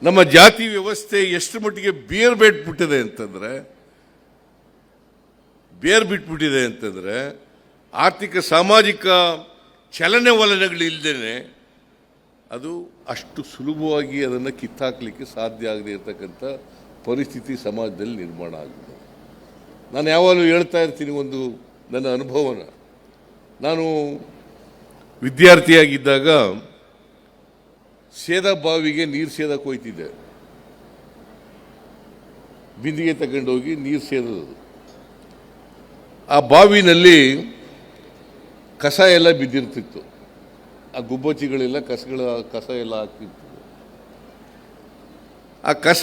ನಮ್ಮ ಜಾತಿ ವ್ಯವಸ್ಥೆ ಎಷ್ಟು ಮಟ್ಟಿಗೆ ಬೇರ್ ಬಿಟ್ಬಿಟ್ಟಿದೆ ಅಂತಂದ್ರೆ ಆರ್ಥಿಕ ಸಾಮಾಜಿಕ ಚಲನೆ ವಲನಗಳಿಲ್ಲದೇನೆ ಅದು ಅಷ್ಟು ಸುಲಭವಾಗಿ ಅದನ್ನು ಕಿತ್ತಾಕ್ಲಿಕ್ಕೆ ಸಾಧ್ಯ ಆಗದೆ ಇರತಕ್ಕಂಥ ಪರಿಸ್ಥಿತಿ ಸಮಾಜದಲ್ಲಿ ನಿರ್ಮಾಣ ಆಗಿದೆ. ನಾನು ಯಾವಾಗಲೂ ಹೇಳ್ತಾ ಇರ್ತೀನಿ ಒಂದು ನನ್ನ ಅನುಭವನ. ನಾನು ವಿದ್ಯಾರ್ಥಿಯಾಗಿದ್ದಾಗ ಸೇದಾ ಬಾವಿಗೆ ನೀರು ಸೇದಕ್ಕೆ ಹೋಯ್ತಿದ್ದೆ. ಬಿಂದಿಗೆ ತಗೊಂಡೋಗಿ ನೀರು ಸೇದೋದು. ಆ ಬಾವಿನಲ್ಲಿ ಕಸ ಎಲ್ಲ ಬಿದ್ದಿರ್ತಿತ್ತು, ಆ ಗುಬ್ಬಚ್ಚಿಗಳೆಲ್ಲ ಕಸ ಎಲ್ಲ ಹಾಕ್ತಿತ್ತು. ಆ ಕಸ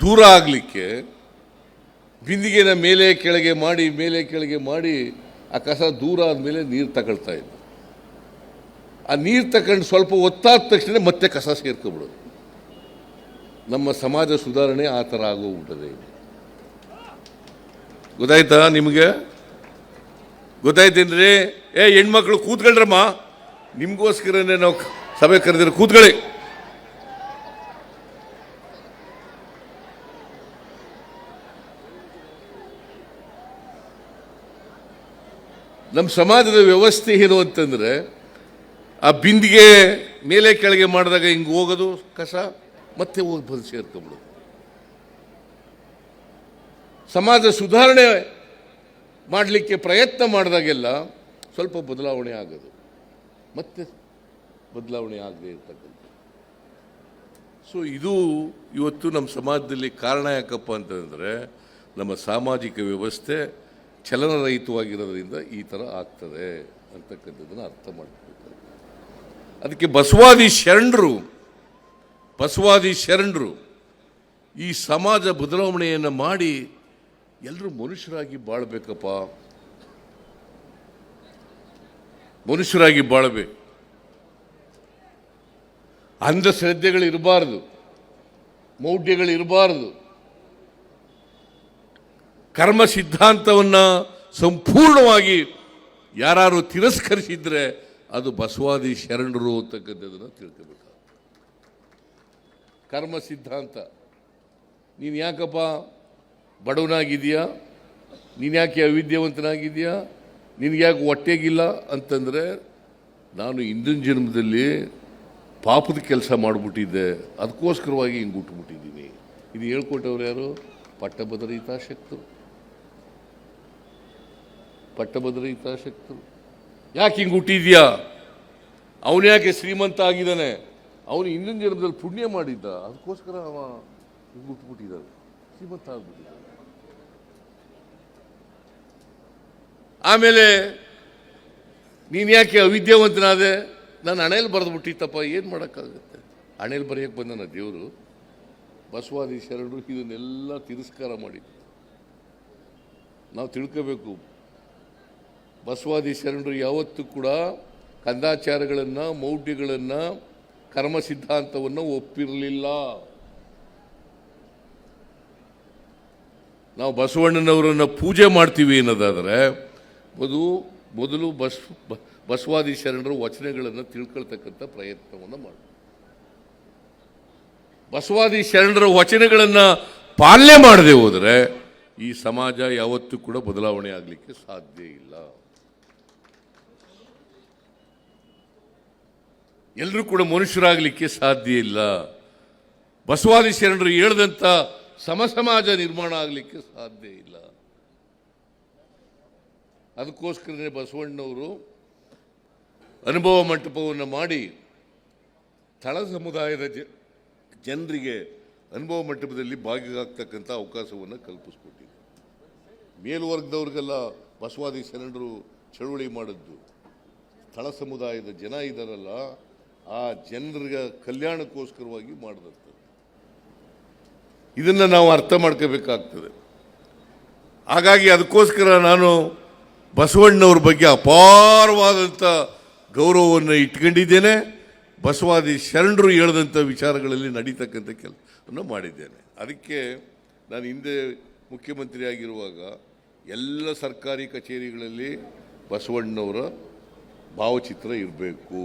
ದೂರ ಆಗಲಿಕ್ಕೆ ಬಿಂದಿಗೆನ ಮೇಲೆ ಕೆಳಗೆ ಮಾಡಿ ಆ ಕಸ ದೂರ ಆದಮೇಲೆ ನೀರು ತಗೊಳ್ತಾ ಇದ್ದ. ಆ ನೀರು ತಗೊಂಡು ಸ್ವಲ್ಪ ಒತ್ತಾದ ತಕ್ಷಣ ಮತ್ತೆ ಕಸ ಸೇರ್ಕೊಬಿಡೋದು. ನಮ್ಮ ಸಮಾಜ ಸುಧಾರಣೆ ಆ ಥರ ಆಗೋಗ್ಬಿಟ್ಟದೆ. ಗೊತ್ತಾಯ್ತಾ ನಿಮಗೆ? ಗೊತ್ತಾಯ್ತೇನ್ರಿ? ಹೆಣ್ಮಕ್ಳು ಕೂತ್ಕೊಳ್ರಮ್ಮ, ನಿಮ್ಗೋಸ್ಕರನೇ ನಾವು ಸಭೆ ಕರೆದಿರೋ, ಕೂತ್ಕೊಳ್ಳಿ. ನಮ್ಮ ಸಮಾಜದ ವ್ಯವಸ್ಥೆ ಏನು ಅಂತಂದ್ರೆ, ಆ ಬಿಂದಿಗೆ ಮೇಲೆ ಕೆಳಗೆ ಮಾಡಿದಾಗ ಹಿಂಗೆ ಹೋಗೋದು ಕಸ, ಮತ್ತೆ ಹೋಗಿ ಬಂದು ಸೇರ್ಕೊಂಬಿಡೋದು. ಸಮಾಜ ಸುಧಾರಣೆ ಮಾಡಲಿಕ್ಕೆ ಪ್ರಯತ್ನ ಮಾಡಿದಾಗೆಲ್ಲ ಸ್ವಲ್ಪ ಬದಲಾವಣೆ ಆಗೋದು, ಮತ್ತೆ ಬದಲಾವಣೆ ಆಗದೆ ಇರ್ತಕ್ಕಂಥ. ಸೊ ಇದು ಇವತ್ತು ನಮ್ಮ ಸಮಾಜದಲ್ಲಿ ಕಾರಣ ಯಾಕಪ್ಪ ಅಂತಂದರೆ, ನಮ್ಮ ಸಾಮಾಜಿಕ ವ್ಯವಸ್ಥೆ ಚಲನರಹಿತವಾಗಿರೋದ್ರಿಂದ ಈ ಥರ ಆಗ್ತದೆ ಅಂತಕ್ಕಂಥದ್ದನ್ನು ಅರ್ಥ ಮಾಡ್ಕೋಬೇಕು. ಅದಕ್ಕೆ ಬಸವಾದಿ ಶರಣರು ಈ ಸಮಾಜ ಬದಲಾವಣೆಯನ್ನು ಮಾಡಿ ಎಲ್ಲರೂ ಮನುಷ್ಯರಾಗಿ ಬಾಳಬೇಕಪ್ಪ, ಮನುಷ್ಯರಾಗಿ ಬಾಳಬೇಕು. ಅಂಧಶ್ರದ್ಧೆಗಳಿರಬಾರ್ದು, ಮೌಢ್ಯಗಳಿರಬಾರ್ದು. ಕರ್ಮ ಸಿದ್ಧಾಂತವನ್ನು ಸಂಪೂರ್ಣವಾಗಿ ಯಾರು ತಿರಸ್ಕರಿಸಿದ್ರೆ ಅದು ಬಸವಾದಿ ಶರಣರು ಅಂತಕ್ಕಂಥದ್ದನ್ನು ತಿಳ್ಕೋಬೇಕು. ಕರ್ಮ ಸಿದ್ಧಾಂತ, ನೀನು ಯಾಕಪ್ಪ ಬಡವನಾಗಿದೆಯಾ, ನೀನು ಯಾಕೆ ಅವಿದ್ಯಾವಂತನಾಗಿದೆಯಾ, ನಿನಗೆ ಯಾಕೆ ಹೊಟ್ಟೆಗಿಲ್ಲ ಅಂತಂದರೆ, ನಾನು ಹಿಂದಿನ ಜನ್ಮದಲ್ಲಿ ಪಾಪದ ಕೆಲಸ ಮಾಡಿಬಿಟ್ಟಿದ್ದೆ, ಅದಕ್ಕೋಸ್ಕರವಾಗಿ ಹಿಂಗೆ ಹುಟ್ಟುಬಿಟ್ಟಿದ್ದೀನಿ. ಇದು ಹೇಳ್ಕೊಟ್ಟವ್ರು ಯಾರು? ಪಟ್ಟಭದ್ರಹಿತಾಸಕ್ತರು. ಯಾಕೆ ಹಿಂಗೆ ಹುಟ್ಟಿದ್ಯಾ? ಅವನು ಯಾಕೆ ಶ್ರೀಮಂತ ಆಗಿದ್ದಾನೆ? ಅವನು ಹಿಂದಿನ ಜನ್ಮದಲ್ಲಿ ಪುಣ್ಯ ಮಾಡಿದ್ದ, ಅದಕ್ಕೋಸ್ಕರ ಅವ ಹಿಂಗೆ ಹುಟ್ಟುಬಿಟ್ಟಿದ್ದಾನೆ, ಶ್ರೀಮಂತ ಆಗ್ಬಿಟ್ಟಿದ್ದಾನೆ. ಆಮೇಲೆ ನೀನು ಯಾಕೆ ಅವಿದ್ಯಾವಂತನಾದೆ? ನಾನು ಹಣೆಯಲ್ಲಿ ಬರೆದು ಬಿಟ್ಟಿತ್ತಪ್ಪ, ಏನು ಮಾಡೋಕ್ಕಾಗುತ್ತೆ? ಹಣೆಯಲ್ಲಿ ಬರೆಯೋಕ್ಕೆ ಬಂದನ ದೇವರು. ಬಸವಾದಿ ಶರಣರು ಇದನ್ನೆಲ್ಲ ತಿರಸ್ಕಾರ ಮಾಡಿದ್ರು. ನಾವು ತಿಳ್ಕೋಬೇಕು, ಬಸವಾದಿ ಶರಣರು ಯಾವತ್ತೂ ಕೂಡ ಕಂದಾಚಾರಗಳನ್ನು, ಮೌಢ್ಯಗಳನ್ನು, ಕರ್ಮ ಸಿದ್ಧಾಂತವನ್ನು ಒಪ್ಪಿರಲಿಲ್ಲ. ನಾವು ಬಸವಣ್ಣನವರನ್ನು ಪೂಜೆ ಮಾಡ್ತೀವಿ ಅನ್ನೋದಾದರೆ ಮೊದಲು ಬಸವಾದಿ ಶರಣರು ವಚನಗಳನ್ನು ತಿಳ್ಕೊಳ್ತಕ್ಕಂಥ ಪ್ರಯತ್ನವನ್ನು ಮಾಡಿ, ಬಸವಾದಿ ಶರಣರ ವಚನಗಳನ್ನು ಪಾಲನೆ ಮಾಡದೆ ಹೋದರೆ ಈ ಸಮಾಜ ಯಾವತ್ತೂ ಕೂಡ ಬದಲಾವಣೆ ಆಗಲಿಕ್ಕೆ ಸಾಧ್ಯ ಇಲ್ಲ. ಎಲ್ಲರೂ ಕೂಡ ಮನುಷ್ಯರಾಗಲಿಕ್ಕೆ ಸಾಧ್ಯ ಇಲ್ಲ. ಬಸವಾದಿ ಶರಣರು ಹೇಳಿದಂಥ ಸಮಾಜ ನಿರ್ಮಾಣ ಆಗಲಿಕ್ಕೆ ಸಾಧ್ಯ ಇಲ್ಲ. ಅದಕ್ಕೋಸ್ಕರನೇ ಬಸವಣ್ಣವರು ಅನುಭವ ಮಂಟಪವನ್ನು ಮಾಡಿ ತಳ ಸಮುದಾಯದ ಜನರಿಗೆ ಅನುಭವ ಮಂಟಪದಲ್ಲಿ ಭಾಗಿಯಾಗ್ತಕ್ಕಂಥ ಅವಕಾಶವನ್ನು ಕಲ್ಪಿಸ್ಕೊಟ್ಟಿದ್ರು. ಮೇಲ್ವರ್ಗದವ್ರಿಗೆಲ್ಲ ಬಸವಾದಿ ಶರಣರು ಚಳುವಳಿ ಮಾಡಿದ್ದು, ತಳ ಸಮುದಾಯದ ಜನ ಇದ್ದಾರಲ್ಲ, ಆ ಜನರಿಗೆ ಕಲ್ಯಾಣಕ್ಕೋಸ್ಕರವಾಗಿ ಮಾಡಿದಂಥದ್ದು. ಇದನ್ನು ನಾವು ಅರ್ಥ ಮಾಡ್ಕೋಬೇಕಾಗ್ತದೆ. ಹಾಗಾಗಿ ಅದಕ್ಕೋಸ್ಕರ ನಾನು ಬಸವಣ್ಣವ್ರ ಬಗ್ಗೆ ಅಪಾರವಾದಂಥ ಗೌರವವನ್ನು ಇಟ್ಕೊಂಡಿದ್ದೇನೆ. ಬಸವಾದಿ ಶರಣರು ಹೇಳಿದಂಥ ವಿಚಾರಗಳಲ್ಲಿ ನಡೀತಕ್ಕಂಥ ಕೆಲಸವನ್ನು ಮಾಡಿದ್ದೇನೆ. ಅದಕ್ಕೆ ನಾನು ಹಿಂದೆ ಮುಖ್ಯಮಂತ್ರಿ ಆಗಿರುವಾಗ ಎಲ್ಲ ಸರ್ಕಾರಿ ಕಚೇರಿಗಳಲ್ಲಿ ಬಸವಣ್ಣವರ ಭಾವಚಿತ್ರ ಇರಬೇಕು,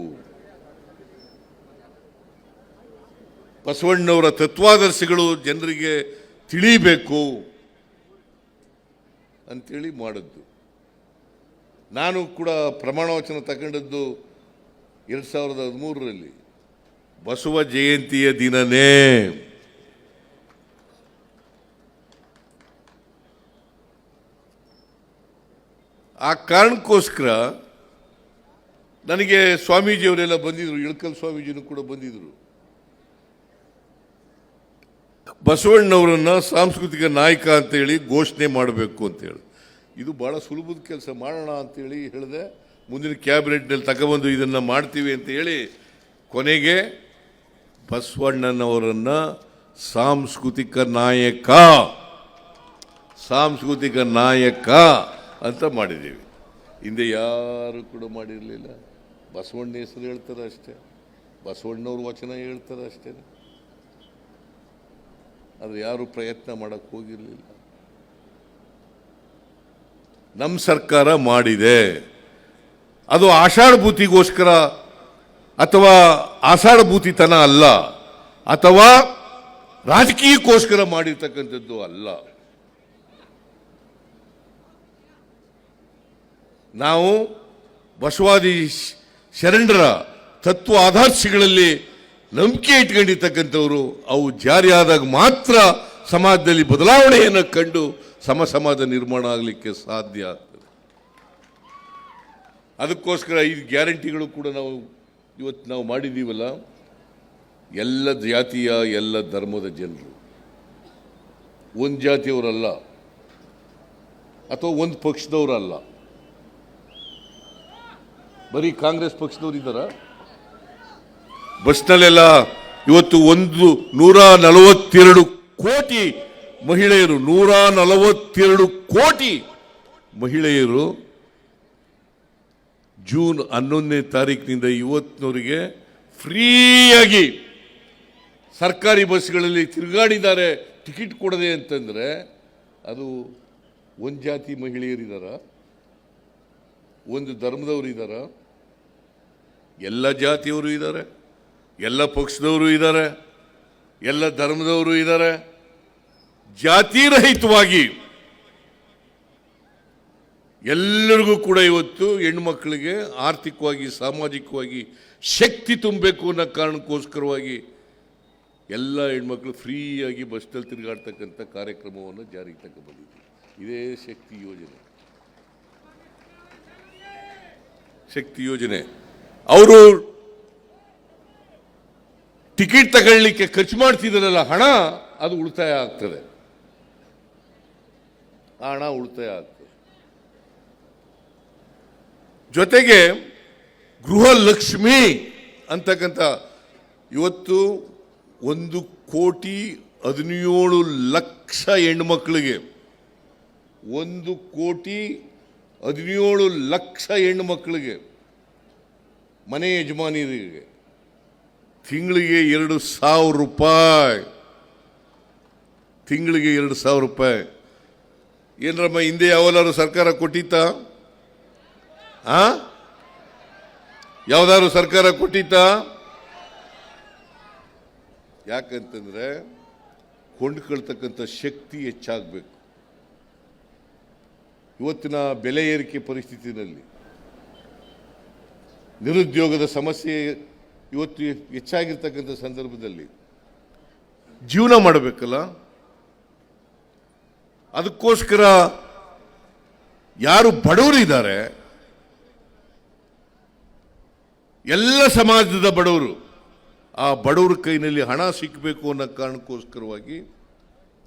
ಬಸವಣ್ಣವರ ತತ್ವಾದರ್ಶಗಳು ಜನರಿಗೆ ತಿಳಿಬೇಕು ಅಂತೇಳಿ ಮಾಡಿದ್ದು. ನಾನು ಕೂಡ ಪ್ರಮಾಣ ವಚನ ತಗೊಂಡದ್ದು 2013ರಲ್ಲಿ ಬಸವ ಜಯಂತಿಯ ದಿನನೇ. ಆ ಕಾರಣಕ್ಕೋಸ್ಕರ ನನಗೆ ಸ್ವಾಮೀಜಿಯವರೆಲ್ಲ ಬಂದಿದ್ರು, ಇಳಕಲ್ ಸ್ವಾಮೀಜಿನೂ ಕೂಡ ಬಂದಿದ್ರು. ಬಸವಣ್ಣವರನ್ನ ಸಾಂಸ್ಕೃತಿಕ ನಾಯಕ ಅಂತೇಳಿ ಘೋಷಣೆ ಮಾಡಬೇಕು ಅಂತೇಳಿ, ಇದು ಭಾಳ ಸುಲಭದ ಕೆಲಸ, ಮಾಡೋಣ ಅಂತೇಳಿ ಹೇಳಿದೆ. ಮುಂದಿನ ಕ್ಯಾಬಿನೆಟ್ನಲ್ಲಿ ತಗೊಬಂದು ಇದನ್ನು ಮಾಡ್ತೀವಿ ಅಂತ ಹೇಳಿ ಕೊನೆಗೆ ಬಸವಣ್ಣನವರನ್ನು ಸಾಂಸ್ಕೃತಿಕ ನಾಯಕ ಅಂತ ಮಾಡಿದ್ದೀವಿ. ಹಿಂದೆ ಯಾರು ಕೂಡ ಮಾಡಿರಲಿಲ್ಲ. ಬಸವಣ್ಣ ಹೆಸರು ಹೇಳ್ತಾರೆ ಅಷ್ಟೇ, ಬಸವಣ್ಣವ್ರ ವಚನ ಹೇಳ್ತಾರೆ ಅಷ್ಟೇ, ಅದು ಯಾರು ಪ್ರಯತ್ನ ಮಾಡೋಕ್ಕೆ ಹೋಗಿರಲಿಲ್ಲ. ನಮ್ಮ ಸರ್ಕಾರ ಮಾಡಿದೆ. ಅದು ಆಷಾಢಭೂತಿಗೋಸ್ಕರ ಅಥವಾ ಆಷಾಢಭೂತಿತನ ಅಲ್ಲ, ಅಥವಾ ರಾಜಕೀಯಕ್ಕೋಸ್ಕರ ಮಾಡಿರ್ತಕ್ಕಂಥದ್ದು ಅಲ್ಲ. ನಾವು ಬಸವಾದಿ ಶರಣರ ತತ್ವ ಆದರ್ಶಗಳಲ್ಲಿ ನಂಬಿಕೆ ಇಟ್ಕೊಂಡಿರ್ತಕ್ಕಂಥವ್ರು. ಅವು ಜಾರಿಯಾದಾಗ ಮಾತ್ರ ಸಮಾಜದಲ್ಲಿ ಬದಲಾವಣೆಯನ್ನು ಕಂಡು ಸಮಾಜ ನಿರ್ಮಾಣ ಆಗಲಿಕ್ಕೆ ಸಾಧ್ಯ ಆಗ್ತದೆ. ಅದಕ್ಕೋಸ್ಕರ ಈ ಗ್ಯಾರಂಟಿಗಳು ಕೂಡ ಇವತ್ತು ನಾವು ಮಾಡಿದ್ದೀವಲ್ಲ, ಎಲ್ಲ ಜಾತಿಯ ಎಲ್ಲ ಧರ್ಮದ ಜನರು, ಒಂದು ಜಾತಿಯವರಲ್ಲ ಅಥವಾ ಒಂದು ಪಕ್ಷದವರಲ್ಲ. ಬರೀ ಕಾಂಗ್ರೆಸ್ ಪಕ್ಷದವ್ರು ಇದ್ದಾರ? ಬಸ್ನಲ್ಲೆಲ್ಲ ಇವತ್ತು 142 ಕೋಟಿ ಮಹಿಳೆಯರು, 142 ಕೋಟಿ ಮಹಿಳೆಯರು ಜೂನ್ 11ನೇ ತಾರೀಕಿನಿಂದ ಇವತ್ತಿನವರಿಗೆ ಫ್ರೀಯಾಗಿ ಸರ್ಕಾರಿ ಬಸ್ಗಳಲ್ಲಿ ತಿರುಗಾಡಿದ್ದಾರೆ ಟಿಕೆಟ್ ಕೊಡದೆ ಅಂತಂದರೆ ಅದು ಒಂದು ಜಾತಿ ಮಹಿಳೆಯರಿದ್ದಾರ, ಒಂದು ಧರ್ಮದವರು ಇದ್ದಾರ? ಎಲ್ಲ ಜಾತಿಯವರು ಇದ್ದಾರೆ, ಎಲ್ಲ ಪಕ್ಷದವರು ಇದ್ದಾರೆ, ಎಲ್ಲ ಧರ್ಮದವರು ಇದ್ದಾರೆ. ಜಾತಿರಹಿತವಾಗಿ ಎಲ್ಲರಿಗೂ ಕೂಡ ಇವತ್ತು ಹೆಣ್ಮಕ್ಳಿಗೆ ಆರ್ಥಿಕವಾಗಿ ಸಾಮಾಜಿಕವಾಗಿ ಶಕ್ತಿ ತುಂಬಬೇಕು ಅನ್ನೋ ಕಾರಣಕ್ಕೋಸ್ಕರವಾಗಿ ಎಲ್ಲ ಹೆಣ್ಮಕ್ಳು ಫ್ರೀಯಾಗಿ ಬಸ್ನಲ್ಲಿ ತಿರುಗಾಡ್ತಕ್ಕಂಥ ಕಾರ್ಯಕ್ರಮವನ್ನು ಜಾರಿಗೆ ತಗೊಂಡ್ಬಂದಿದ್ದೀವಿ. ಇದೇ ಶಕ್ತಿ ಯೋಜನೆ. ಶಕ್ತಿ ಯೋಜನೆ ಅವರು ಟಿಕೆಟ್ ತಗೊಳ್ಳಿಕ್ಕೆ ಖರ್ಚು ಮಾಡ್ತಿದ್ದಾರಲ್ಲ ಹಣ, ಅದು ಉಳಿತಾಯ ಆಗ್ತದೆ. ಆ ಹಣ ಉಳಿತಾಯ ಆಗ್ತದೆ. ಜೊತೆಗೆ ಗೃಹಲಕ್ಷ್ಮಿ ಅಂತಕ್ಕಂಥ ಇವತ್ತು 1,17,00,000 ಹೆಣ್ಮಕ್ಳಿಗೆ, 1,17,00,000 ಹೆಣ್ಮಕ್ಳಿಗೆ, ಮನೆ ಯಜಮಾನಿಯರಿಗೆ ತಿಂಗಳಿಗೆ 2,000 ರೂಪಾಯಿ, ತಿಂಗಳಿಗೆ 2,000 ರೂಪಾಯಿ. ಏನರಮ್ಮ ಹಿಂದೆ ಯಾವಲ್ಲಾರು ಸರ್ಕಾರ ಕೊಟ್ಟಿತ್ತ? ಯಾವ್ದಾದ್ರು ಸರ್ಕಾರ ಕೊಟ್ಟಿತ್ತ? ಯಾಕಂತಂದ್ರೆ ಕೊಂಡ್ಕೊಳ್ತಕ್ಕಂಥ ಶಕ್ತಿ ಹೆಚ್ಚಾಗಬೇಕು. ಇವತ್ತಿನ ಬೆಲೆ ಏರಿಕೆ ಪರಿಸ್ಥಿತಿನಲ್ಲಿ ನಿರುದ್ಯೋಗದ ಸಮಸ್ಯೆ ಇವತ್ತು ಹೆಚ್ಚಾಗಿರ್ತಕ್ಕಂಥ ಸಂದರ್ಭದಲ್ಲಿ ಜೀವನ ಮಾಡಬೇಕಲ್ಲ. ಅದಕ್ಕೋಸ್ಕರ ಯಾರು ಬಡವರು ಇದ್ದಾರೆ, ಎಲ್ಲ ಸಮಾಜದ ಬಡವರು, ಆ ಬಡವರ ಕೈನಲ್ಲಿ ಹಣ ಸಿಕ್ಕಬೇಕು ಅನ್ನೋ ಕಾರಣಕ್ಕೋಸ್ಕರವಾಗಿ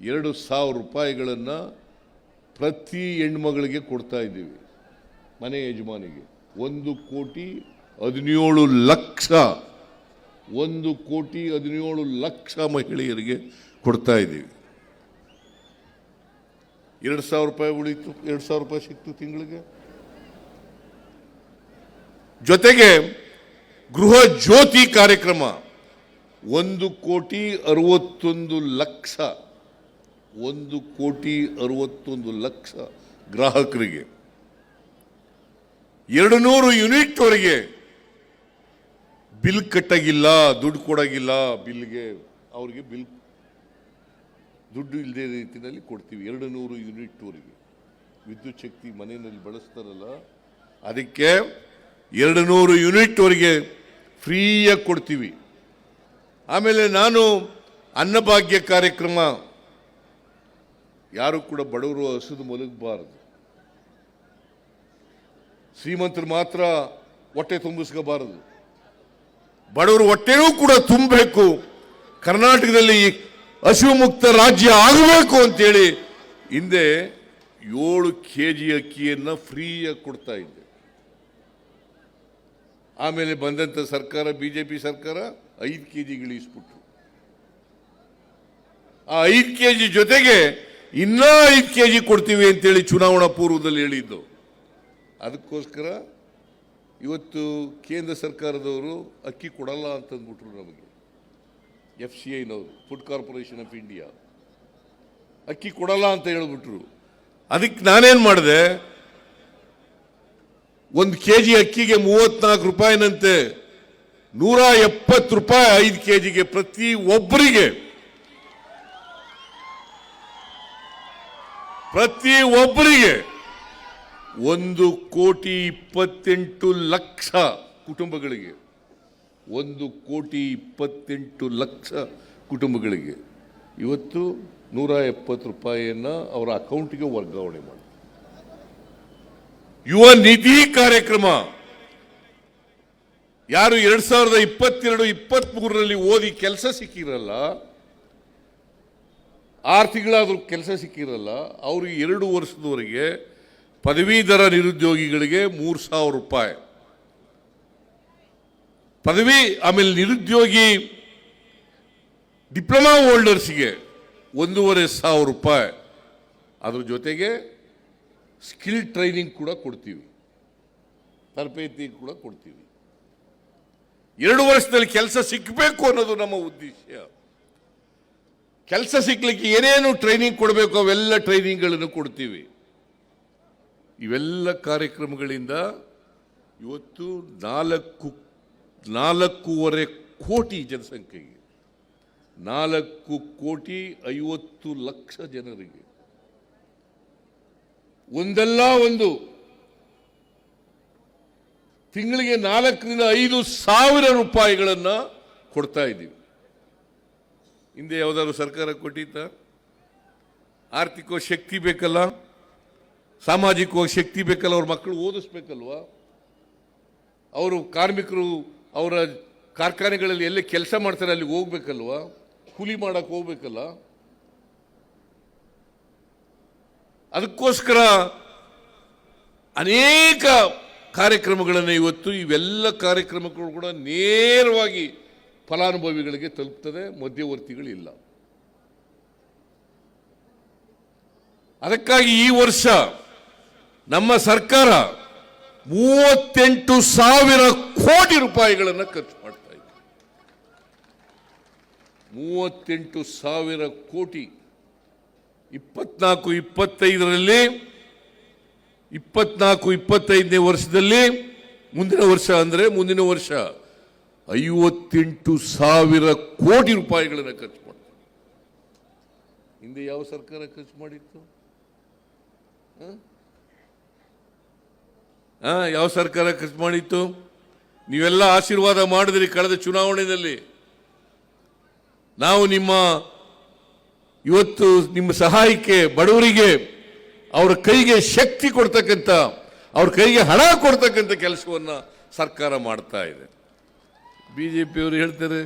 2,000 ರೂಪಾಯಿಗಳನ್ನು ಪ್ರತಿ ಹೆಣ್ಮಗಳಿಗೆ ಕೊಡ್ತಾ ಇದ್ದೀವಿ. ಮನೆ ಯಜಮಾನಿಗೆ 1,17,00,000 1,17,00,000 ಮಹಿಳೆಯರಿಗೆ ಕೊಡ್ತಾ ಇದ್ದೀವಿ. 2,000 ರೂಪಾಯಿ ಉಳಿತು, 2,000 ರೂಪಾಯಿ ಸಿಕ್ತು ತಿಂಗಳಿಗೆ. ಜೊತೆಗೆ ಗೃಹ ಜ್ಯೋತಿ ಕಾರ್ಯಕ್ರಮ 1,61,00,000 1,61,00,000 ಗ್ರಾಹಕರಿಗೆ 200 ಯೂನಿಟ್ ವರೆಗೆ ಬಿಲ್ ಕಟ್ಟಾಗಿಲ್ಲ, ದುಡ್ಡು ಕೊಡಾಗಿಲ್ಲ, ಬಿಲ್ಗೆ ಅವ್ರಿಗೆ ಬಿಲ್ ದುಡ್ಡು ಇಲ್ಲದೆ ರೀತಿಯಲ್ಲಿ ಕೊಡ್ತೀವಿ. 200 ಯೂನಿಟ್ ವರೆಗೆ ವಿದ್ಯುತ್ ಶಕ್ತಿ ಮನೆಯಲ್ಲಿ ಬಳಸ್ತಾರಲ್ಲ, ಅದಕ್ಕೆ 200 ಯೂನಿಟ್ ವರೆಗೆ ಫ್ರೀಯಾಗಿ ಕೊಡ್ತೀವಿ. ಆಮೇಲೆ ನಾನು ಅನ್ನಭಾಗ್ಯ ಕಾರ್ಯಕ್ರಮ, ಯಾರು ಕೂಡ ಬಡವರು ಹಸಿದು ಮಲಗಬಾರದು, ಶ್ರೀಮಂತರು ಮಾತ್ರ ಹೊಟ್ಟೆ ತುಂಬಿಸ್ಕೋಬಾರದು, ಬಡವರು ಹೊಟ್ಟೆನೂ ಕೂಡ ತುಂಬಬೇಕು. ಕರ್ನಾಟಕದಲ್ಲಿ ಹಸಿವು ಮುಕ್ತ ರಾಜ್ಯ ಆಗಬೇಕು ಅಂತೇಳಿ ಹಿಂದೆ 7 kg ಅಕ್ಕಿಯನ್ನು ಫ್ರೀಯಾಗಿ ಕೊಡ್ತಾ ಇದ್ದೆ. ಆಮೇಲೆ ಬಂದಂಥ ಸರ್ಕಾರ, ಬಿಜೆಪಿ ಸರ್ಕಾರ 5 kg ಇಳಿಸ್ಬಿಟ್ರು. ಆ 5 kg ಜೊತೆಗೆ ಇನ್ನೂ 5 kg ಕೊಡ್ತೀವಿ ಅಂತೇಳಿ ಚುನಾವಣಾ ಪೂರ್ವದಲ್ಲಿ ಹೇಳಿದ್ದು. ಅದಕ್ಕೋಸ್ಕರ ಇವತ್ತು ಕೇಂದ್ರ ಸರ್ಕಾರದವರು ಅಕ್ಕಿ ಕೊಡಲ್ಲ ಅಂತಂದ್ಬಿಟ್ರು ನಮಗೆ. FCIನವರು, ಫುಡ್ ಕಾರ್ಪೊರೇಷನ್ ಆಫ್ ಇಂಡಿಯಾ, ಅಕ್ಕಿ ಕೊಡಲ್ಲ ಅಂತ ಹೇಳ್ಬಿಟ್ರು. ಅದಕ್ಕೆ ನಾನೇನು ಮಾಡಿದೆ, 1 kg ಅಕ್ಕಿಗೆ 34 ರೂಪಾಯಿನಂತೆ, 170 ರೂಪಾಯಿ 5 kgಗೆ ಪ್ರತಿ ಒಬ್ಬರಿಗೆ. 1,28,00,000 ಕುಟುಂಬಗಳಿಗೆ, 1,28,00,000 ಕುಟುಂಬಗಳಿಗೆ ಇವತ್ತು 170 ರೂಪಾಯಿಯನ್ನ ಅವರ ಅಕೌಂಟ್ಗೆ ವರ್ಗಾವಣೆ ಮಾಡಿ. ಯುವ ನಿಧಿ ಕಾರ್ಯಕ್ರಮ ಯಾರು 2022-23ರಲ್ಲಿ ಓದಿ ಕೆಲಸ ಸಿಕ್ಕಿರಲ್ಲ, 6 ತಿಂಗಳಾದ್ರೂ ಕೆಲಸ ಸಿಕ್ಕಿರಲ್ಲ, ಅವ್ರಿಗೆ 2 ವರ್ಷದವರೆಗೆ ಪದವೀಧರ ನಿರುದ್ಯೋಗಿಗಳಿಗೆ 3,000 ರೂಪಾಯಿ ಪದವಿ, ಆಮೇಲೆ ನಿರುದ್ಯೋಗಿ ಡಿಪ್ಲೊಮಾ ಹೋಲ್ಡರ್ಸ್ಗೆ 1,500 ರೂಪಾಯಿ. ಅದ್ರ ಜೊತೆಗೆ ಸ್ಕಿಲ್ ಟ್ರೈನಿಂಗ್ ಕೂಡ ಕೊಡ್ತೀವಿ, ತರಬೇತಿ ಕೂಡ ಕೊಡ್ತೀವಿ. 2 ವರ್ಷದಲ್ಲಿ ಕೆಲಸ ಸಿಕ್ಕಬೇಕು ಅನ್ನೋದು ನಮ್ಮ ಉದ್ದೇಶ. ಕೆಲಸ ಸಿಕ್ಕಲಿಕ್ಕೆ ಏನೇನು ಟ್ರೈನಿಂಗ್ ಕೊಡಬೇಕು ಅವೆಲ್ಲ ಟ್ರೈನಿಂಗ್ಗಳನ್ನು ಕೊಡ್ತೀವಿ. ಇವೆಲ್ಲ ಕಾರ್ಯಕ್ರಮಗಳಿಂದ ಇವತ್ತು 4.5 ಕೋಟಿ ಜನಸಂಖ್ಯೆಗೆ, 4,50,00,000 ಜನರಿಗೆ ಒಂದಲ್ಲ ಒಂದು ತಿಂಗಳಿಗೆ 4,000 ರಿಂದ 5,000 ರೂಪಾಯಿಗಳನ್ನು ಕೊಡ್ತಾ ಇದ್ದೀವಿ. ಹಿಂದೆ ಯಾವುದಾದ್ರು ಸರ್ಕಾರ ಕೊಟ್ಟಿತ್ತ? ಆರ್ಥಿಕವಾಗಿ ಶಕ್ತಿ ಬೇಕಲ್ಲ, ಸಾಮಾಜಿಕವಾಗಿ ಶಕ್ತಿ ಬೇಕಲ್ಲ, ಅವ್ರ ಮಕ್ಕಳು ಓದಿಸ್ಬೇಕಲ್ವಾ, ಅವರು ಕಾರ್ಮಿಕರು ಅವರ ಕಾರ್ಖಾನೆಗಳಲ್ಲಿ ಎಲ್ಲೇ ಕೆಲಸ ಮಾಡ್ತಾರೆ ಅಲ್ಲಿಗೆ ಹೋಗ್ಬೇಕಲ್ವಾ, ಕೂಲಿ ಮಾಡಕ್ಕೆ ಹೋಗ್ಬೇಕಲ್ಲ. ಅದಕ್ಕೋಸ್ಕರ ಅನೇಕ ಕಾರ್ಯಕ್ರಮಗಳನ್ನು ಇವತ್ತು, ಇವೆಲ್ಲ ಕಾರ್ಯಕ್ರಮಗಳು ಕೂಡ ನೇರವಾಗಿ ಫಲಾನುಭವಿಗಳಿಗೆ ತಲುಪ್ತದೆ, ಮಧ್ಯವರ್ತಿಗಳಿಲ್ಲ. ಅದಕ್ಕಾಗಿ ಈ ವರ್ಷ ನಮ್ಮ ಸರ್ಕಾರ 38,000 ಕೋಟಿ ರೂಪಾಯಿಗಳನ್ನು ಖರ್ಚು ಮಾಡ್ತಾ ಇದೆ. 38,000 ಕೋಟಿ. 24-25ರಲ್ಲಿ 24-25ನೇ ವರ್ಷದಲ್ಲಿ, ಮುಂದಿನ ವರ್ಷ ಅಂದರೆ ಮುಂದಿನ ವರ್ಷ 58,000 ಕೋಟಿ ರೂಪಾಯಿಗಳನ್ನು ಖರ್ಚು ಮಾಡ್ತಾರೆ. ಹಿಂದೆ ಯಾವ ಸರ್ಕಾರ ಖರ್ಚು ಮಾಡಿತ್ತು? ಯಾವ ಸರ್ಕಾರ ಖರ್ಚು ಮಾಡಿತ್ತು? ನೀವೆಲ್ಲ ಆಶೀರ್ವಾದ ಮಾಡಿದ್ರಿ ಕಳೆದ ಚುನಾವಣೆಯಲ್ಲಿ. ನಾವು ಇವತ್ತು ನಿಮ್ಮ ಸಹಾಯಕ್ಕೆ, ಬಡವರಿಗೆ ಅವರ ಕೈಗೆ ಶಕ್ತಿ ಕೊಡ್ತಕ್ಕಂಥ, ಅವ್ರ ಕೈಗೆ ಹಣ ಕೊಡ್ತಕ್ಕಂಥ ಕೆಲಸವನ್ನ ಸರ್ಕಾರ ಮಾಡ್ತಾ ಇದೆ. ಬಿಜೆಪಿಯವರು ಹೇಳ್ತಾರೆ,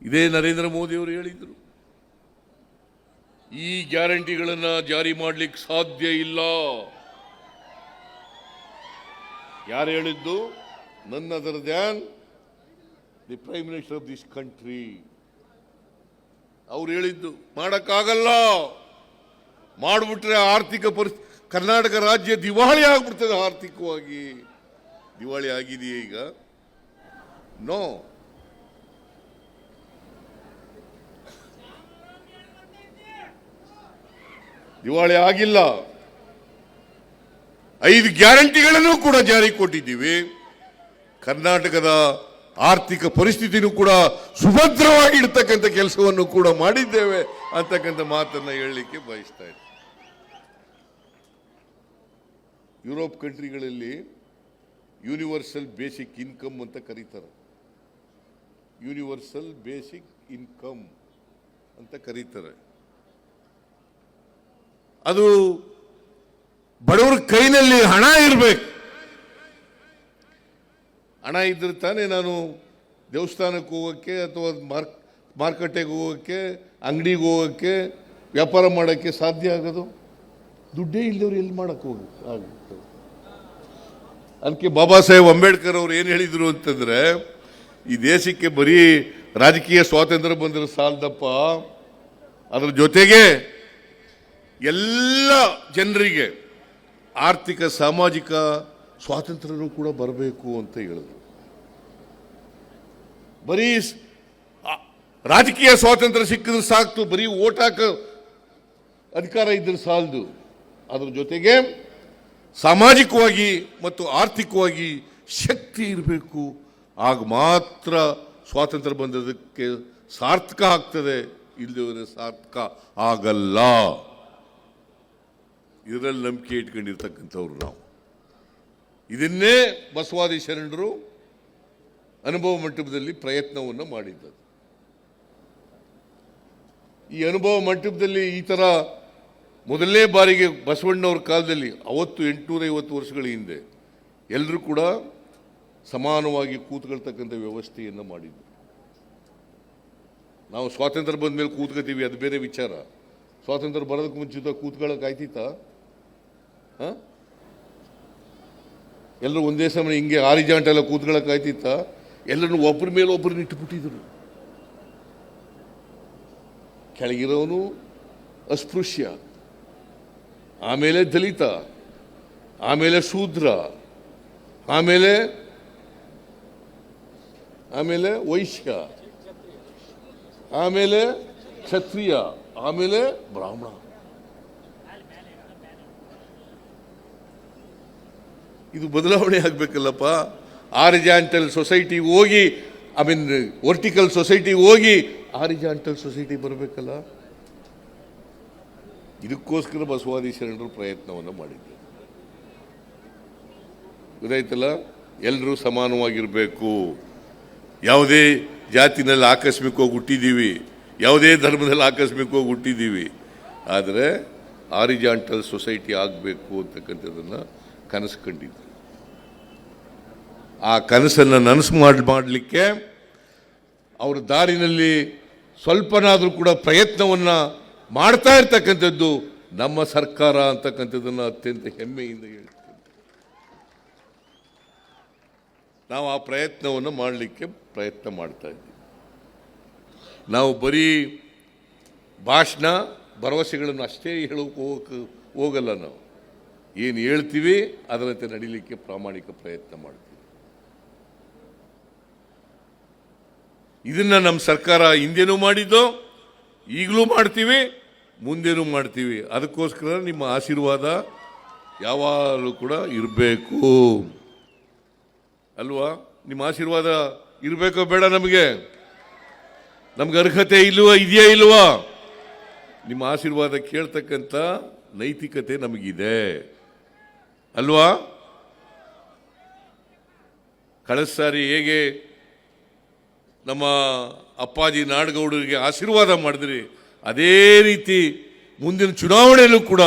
ಇದೇ ನರೇಂದ್ರ ಮೋದಿ ಅವರು ಹೇಳಿದ್ರು, ಈ ಗ್ಯಾರಂಟಿಗಳನ್ನ ಜಾರಿ ಮಾಡಲಿಕ್ಕೆ ಸಾಧ್ಯ ಇಲ್ಲ. ಯಾರು ಹೇಳಿದ್ದು? ನನ್ other than the prime minister of this country. ಅವ್ರು ಹೇಳಿದ್ದು ಮಾಡಕ್ಕಾಗಲ್ಲ, ಮಾಡಿಬಿಟ್ರೆ ಆರ್ಥಿಕ ಕರ್ನಾಟಕ ರಾಜ್ಯ ದಿವಾಳಿ ಆಗ್ಬಿಡ್ತದೆ. ಆರ್ಥಿಕವಾಗಿ ದಿವಾಳಿ ಆಗಿದೆಯೇ ಈಗ? ನೋ. ದಿವಾಳಿ ಆಗಿಲ್ಲ. 5 ಗ್ಯಾರಂಟಿಗಳನ್ನು ಕೂಡ ಜಾರಿ ಕೊಟ್ಟಿದ್ದೀವಿ. ಕರ್ನಾಟಕದ ಆರ್ಥಿಕ ಪರಿಸ್ಥಿತಿನೂ ಕೂಡ ಸುಭದ್ರವಾಗಿ ಇಡ್ತಕ್ಕಂಥ ಕೆಲಸವನ್ನು ಕೂಡ ಮಾಡಿದ್ದೇವೆ ಅಂತಕ್ಕಂಥ ಮಾತನ್ನ ಹೇಳಲಿಕ್ಕೆ ಬಯಸ್ತಾ ಇದ್ದೀನಿ. ಯುರೋಪ್ ಕಂಟ್ರಿಗಳಲ್ಲಿ ಯೂನಿವರ್ಸಲ್ ಬೇಸಿಕ್ ಇನ್ಕಮ್ ಅಂತ ಕರೀತಾರೆ. ಯೂನಿವರ್ಸಲ್ ಬೇಸಿಕ್ ಇನ್ಕಮ್ ಅಂತ ಕರೀತಾರೆ. ಅದು ಬಡವರ ಕೈನಲ್ಲಿ ಹಣ ಇರಬೇಕು. ಹಣ ಇದ್ರೆ ತಾನೇ ನಾನು ದೇವಸ್ಥಾನಕ್ಕೆ ಹೋಗೋಕ್ಕೆ, ಅಥವಾ ಮಾರ್ಕೆಟಿಗೆ ಹೋಗೋಕ್ಕೆ, ಅಂಗಡಿಗೆ ಹೋಗೋಕ್ಕೆ, ವ್ಯಾಪಾರ ಮಾಡೋಕ್ಕೆ ಸಾಧ್ಯ ಆಗೋದು. ದುಡ್ಡೇ ಇಲ್ಲದವ್ರು ಎಲ್ಲಿ ಮಾಡಕ್ಕೆ ಆಗುತ್ತೆ? ಅದಕ್ಕೆ ಬಾಬಾ ಸಾಹೇಬ್ ಅಂಬೇಡ್ಕರ್ ಅವರು ಏನು ಹೇಳಿದರು ಅಂತಂದ್ರೆ, ಈ ದೇಶಕ್ಕೆ ಬರೀ ರಾಜಕೀಯ ಸ್ವಾತಂತ್ರ್ಯ ಬಂದರೆ ಸಾಲದಪ್ಪ, ಅದರ ಜೊತೆಗೆ ಎಲ್ಲ ಜನರಿಗೆ ಆರ್ಥಿಕ ಸಾಮಾಜಿಕ ಸ್ವಾತಂತ್ರ್ಯನೂ ಕೂಡ ಬರಬೇಕು ಅಂತ ಹೇಳಿದ್ರು. ಬರೀ ರಾಜಕೀಯ ಸ್ವಾತಂತ್ರ್ಯ ಸಿಕ್ಕಿದ್ರೆ ಸಾಕ್ತು, ಬರೀ ಓಟ್ ಹಾಕ ಅಧಿಕಾರ ಇದ್ರೆ ಸಾಲದು. ಅದ್ರ ಜೊತೆಗೆ ಸಾಮಾಜಿಕವಾಗಿ ಮತ್ತು ಆರ್ಥಿಕವಾಗಿ ಶಕ್ತಿ ಇರಬೇಕು. ಆಗ ಮಾತ್ರ ಸ್ವಾತಂತ್ರ್ಯ ಬಂದದಕ್ಕೆ ಸಾರ್ಥಕ ಆಗ್ತದೆ, ಇಲ್ಲದೆ ಸಾರ್ಥಕ ಆಗಲ್ಲ. ಇದರಲ್ಲಿ ನಂಬಿಕೆ ಇಟ್ಕೊಂಡಿರ್ತಕ್ಕಂಥವ್ರು ನಾವು. ಇದನ್ನೇ ಬಸವಾದಿ ಶರಣರು ಅನುಭವ ಮಂಟಪದಲ್ಲಿ ಪ್ರಯತ್ನವನ್ನು ಮಾಡಿದ್ದರು. ಈ ಅನುಭವ ಮಂಟಪದಲ್ಲಿ ಈ ಥರ ಮೊದಲನೇ ಬಾರಿಗೆ ಬಸವಣ್ಣವ್ರ ಕಾಲದಲ್ಲಿ, ಅವತ್ತು 850 ವರ್ಷಗಳ ಹಿಂದೆ ಎಲ್ಲರೂ ಕೂಡ ಸಮಾನವಾಗಿ ಕೂತ್ಕೊಳ್ತಕ್ಕಂಥ ವ್ಯವಸ್ಥೆಯನ್ನು ಮಾಡಿದ್ರು. ನಾವು ಸ್ವಾತಂತ್ರ್ಯ ಬಂದ ಮೇಲೆ ಕೂತ್ಕೋತೀವಿ, ಅದು ಬೇರೆ ವಿಚಾರ. ಸ್ವಾತಂತ್ರ್ಯ ಬರೋದಕ್ಕೆ ಮುಂಚಿತ ಕೂತ್ಕೊಳ್ಳೋಕೆ ಆಯ್ತಿತ್ತ? ಎಲ್ಲರೂ ಒಂದೇ ಸಮಯ ಹಿಂಗೆ ಆರಿಜಾಂಟೆಲ್ಲ ಕೂತ್ಕೊಳ್ಳೋಕೆ ಆಯ್ತಿತ್ತ? ಎಲ್ಲರೂ ಒಬ್ಬರ ಮೇಲೆ ಒಬ್ಬರನ್ನ ಇಟ್ಟುಬಿಟ್ಟಿದ್ರು. ಕೆಳಗಿರೋನು ಅಸ್ಪೃಶ್ಯ, ಆಮೇಲೆ ದಲಿತ, ಆಮೇಲೆ ಶೂದ್ರ, ಆಮೇಲೆ ವೈಶ್ಯ, ಆಮೇಲೆ ಕ್ಷತ್ರಿಯ, ಆಮೇಲೆ ಬ್ರಾಹ್ಮಣ. ಇದು ಬದಲಾವಣೆ ಆಗಬೇಕಲ್ಲಪ್ಪ. ಆರಿಜಾಂಟಲ್ ಸೊಸೈಟಿ ಹೋಗಿ, ವರ್ಟಿಕಲ್ ಸೊಸೈಟಿ ಹೋಗಿ ಆರಿಜಾಂಟಲ್ ಸೊಸೈಟಿ ಬರಬೇಕಲ್ಲ. ಇದಕ್ಕೋಸ್ಕರ ಬಸವಾದಿ ಶರಣರು ಪ್ರಯತ್ನವನ್ನು ಮಾಡಿದ್ರು. ಗೊತ್ತಾಯ್ತಲ್ಲ? ಎಲ್ಲರೂ ಸಮಾನವಾಗಿರಬೇಕು. ಯಾವುದೇ ಜಾತಿನಲ್ಲಿ ಆಕಸ್ಮಿಕವಾಗಿ ಹುಟ್ಟಿದ್ದೀವಿ, ಯಾವುದೇ ಧರ್ಮದಲ್ಲಿ ಆಕಸ್ಮಿಕವಾಗಿ ಹುಟ್ಟಿದ್ದೀವಿ, ಆದರೆ ಆರಿಜಾಂಟಲ್ ಸೊಸೈಟಿ ಆಗಬೇಕು ಅಂತಕ್ಕಂಥದ್ದನ್ನು ಕನಸು ಕಂಡಿದ್ರು. ಆ ಕನಸನ್ನು ನನಸು ಮಾಡಲಿಕ್ಕೆ ಅವರ ದಾರಿನಲ್ಲಿ ಸ್ವಲ್ಪನಾದರೂ ಕೂಡ ಪ್ರಯತ್ನವನ್ನು ಮಾಡ್ತಾ ಇರ್ತಕ್ಕಂಥದ್ದು ನಮ್ಮ ಸರ್ಕಾರ ಅಂತಕ್ಕಂಥದ್ದನ್ನು ಅತ್ಯಂತ ಹೆಮ್ಮೆಯಿಂದ ಹೇಳ್ತೀವಿ. ನಾವು ಆ ಪ್ರಯತ್ನವನ್ನು ಮಾಡಲಿಕ್ಕೆ ಪ್ರಯತ್ನ ಮಾಡ್ತಾ ಇದ್ದೀವಿ. ನಾವು ಬರೀ ಭಾಷಣ ಭರವಸೆಗಳನ್ನು ಅಷ್ಟೇ ಹೇಳೋಕೆ ಹೋಗಲ್ಲ. ನಾವು ಏನು ಹೇಳ್ತೀವಿ ಅದರಂತೆ ನಡೀಲಿಕ್ಕೆ ಪ್ರಾಮಾಣಿಕ ಪ್ರಯತ್ನ ಮಾಡ್ತೀವಿ. ಇದನ್ನ ನಮ್ಮ ಸರ್ಕಾರ ಹಿಂದೆನೂ ಮಾಡಿದ್ದು, ಈಗಲೂ ಮಾಡ್ತೀವಿ, ಮುಂದೆನೂ ಮಾಡ್ತೀವಿ. ಅದಕ್ಕೋಸ್ಕರ ನಿಮ್ಮ ಆಶೀರ್ವಾದ ಯಾವಾಗಲೂ ಕೂಡ ಇರಬೇಕು ಅಲ್ವಾ? ನಿಮ್ಮ ಆಶೀರ್ವಾದ ಇರಬೇಕೋ ಬೇಡ? ನಮಗೆ ಅರ್ಹತೆ ಇದೆಯಾ ಇಲ್ವಾ? ನಿಮ್ಮ ಆಶೀರ್ವಾದ ಕೇಳ್ತಕ್ಕಂಥ ನೈತಿಕತೆ ನಮಗಿದೆ ಅಲ್ವಾ? ಕಳೆದ ಸಾರಿ ಹೇಗೆ ನಮ್ಮ ಅಪ್ಪಾಜಿ ನಾಡಗೌಡರಿಗೆ ಆಶೀರ್ವಾದ ಮಾಡಿದ್ರಿ, ಅದೇ ರೀತಿ ಮುಂದಿನ ಚುನಾವಣೆಯಲ್ಲೂ ಕೂಡ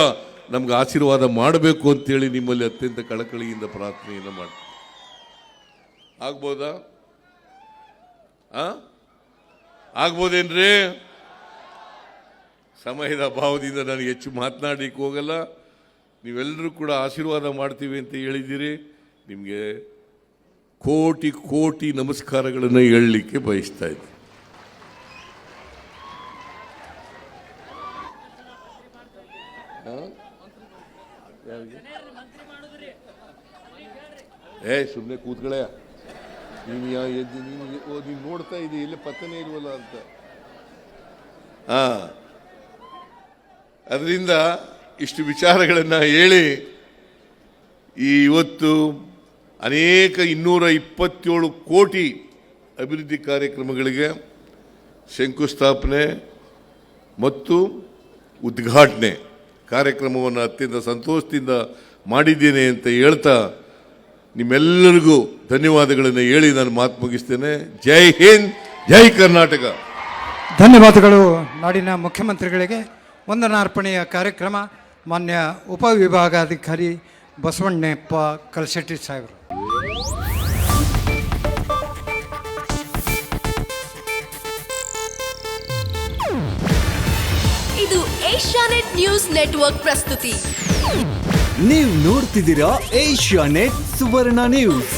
ನಮ್ಗೆ ಆಶೀರ್ವಾದ ಮಾಡಬೇಕು ಅಂತೇಳಿ ನಿಮ್ಮಲ್ಲಿ ಅತ್ಯಂತ ಕಳಕಳಿಯಿಂದ ಪ್ರಾರ್ಥನೆಯನ್ನು ಮಾಡ್ತೀವಿ. ಆಗ್ಬೋದಾ? ಆಗ್ಬೋದೇನ್ರಿ? ಸಮಯದ ಅಭಾವದಿಂದ ನಾನು ಹೆಚ್ಚು ಮಾತನಾಡಲಿಕ್ಕೆ ಹೋಗಲ್ಲ. ನೀವೆಲ್ಲರೂ ಕೂಡ ಆಶೀರ್ವಾದ ಮಾಡ್ತೀವಿ ಅಂತ ಹೇಳಿದ್ದೀರಿ. ನಿಮಗೆ ಕೋಟಿ ಕೋಟಿ ನಮಸ್ಕಾರಗಳನ್ನು ಹೇಳಲಿಕ್ಕೆ ಬಯಸ್ತಾ ಇದ್ದೀನಿ. ಸುಮ್ಮನೆ ಕೂತ್ಗಳೇ, ನೀನು ನೋಡ್ತಾ ಇದ್ದೀವಿ, ಇಲ್ಲಿ ಪತ್ತನೇ ಇಲ್ವಲ್ಲ ಅಂತ. ಅದರಿಂದ ಇಷ್ಟು ವಿಚಾರಗಳನ್ನು ಹೇಳಿ ಇವತ್ತು ಅನೇಕ 227 ಕೋಟಿ ಅಭಿವೃದ್ಧಿ ಕಾರ್ಯಕ್ರಮಗಳಿಗೆ ಶಂಕುಸ್ಥಾಪನೆ ಮತ್ತು ಉದ್ಘಾಟನೆ ಕಾರ್ಯಕ್ರಮವನ್ನು ಅತ್ಯಂತ ಸಂತೋಷದಿಂದ ಮಾಡಿದ್ದೇನೆ ಅಂತ ಹೇಳ್ತಾ ನಿಮ್ಮೆಲ್ಲರಿಗೂ ಧನ್ಯವಾದಗಳನ್ನು ಹೇಳಿ ನಾನು ಮಾತು ಮುಗಿಸ್ತೇನೆ. ಜೈ ಹಿಂದ್, ಜೈ ಕರ್ನಾಟಕ. ಧನ್ಯವಾದಗಳು ನಾಡಿನ ಮುಖ್ಯಮಂತ್ರಿಗಳಿಗೆ. ವಂದನಾರ್ಪಣೆಯ ಕಾರ್ಯಕ್ರಮ ಮಾನ್ಯ ಉಪವಿಭಾಗಾಧಿಕಾರಿ ಬಸವಣ್ಣಪ್ಪ ಕಲ್ಶೆಟ್ಟಿ ಸಾಹೇಬರು. ಇದು ಏಷ್ಯಾನೆಟ್ ನ್ಯೂಸ್ ನೆಟ್ವರ್ಕ್ ಪ್ರಸ್ತುತಿ. ನೀವು ನೋಡ್ತಿದ್ದೀರಾ ಏಷ್ಯಾನೆಟ್ ಸುವರ್ಣ ನ್ಯೂಸ್.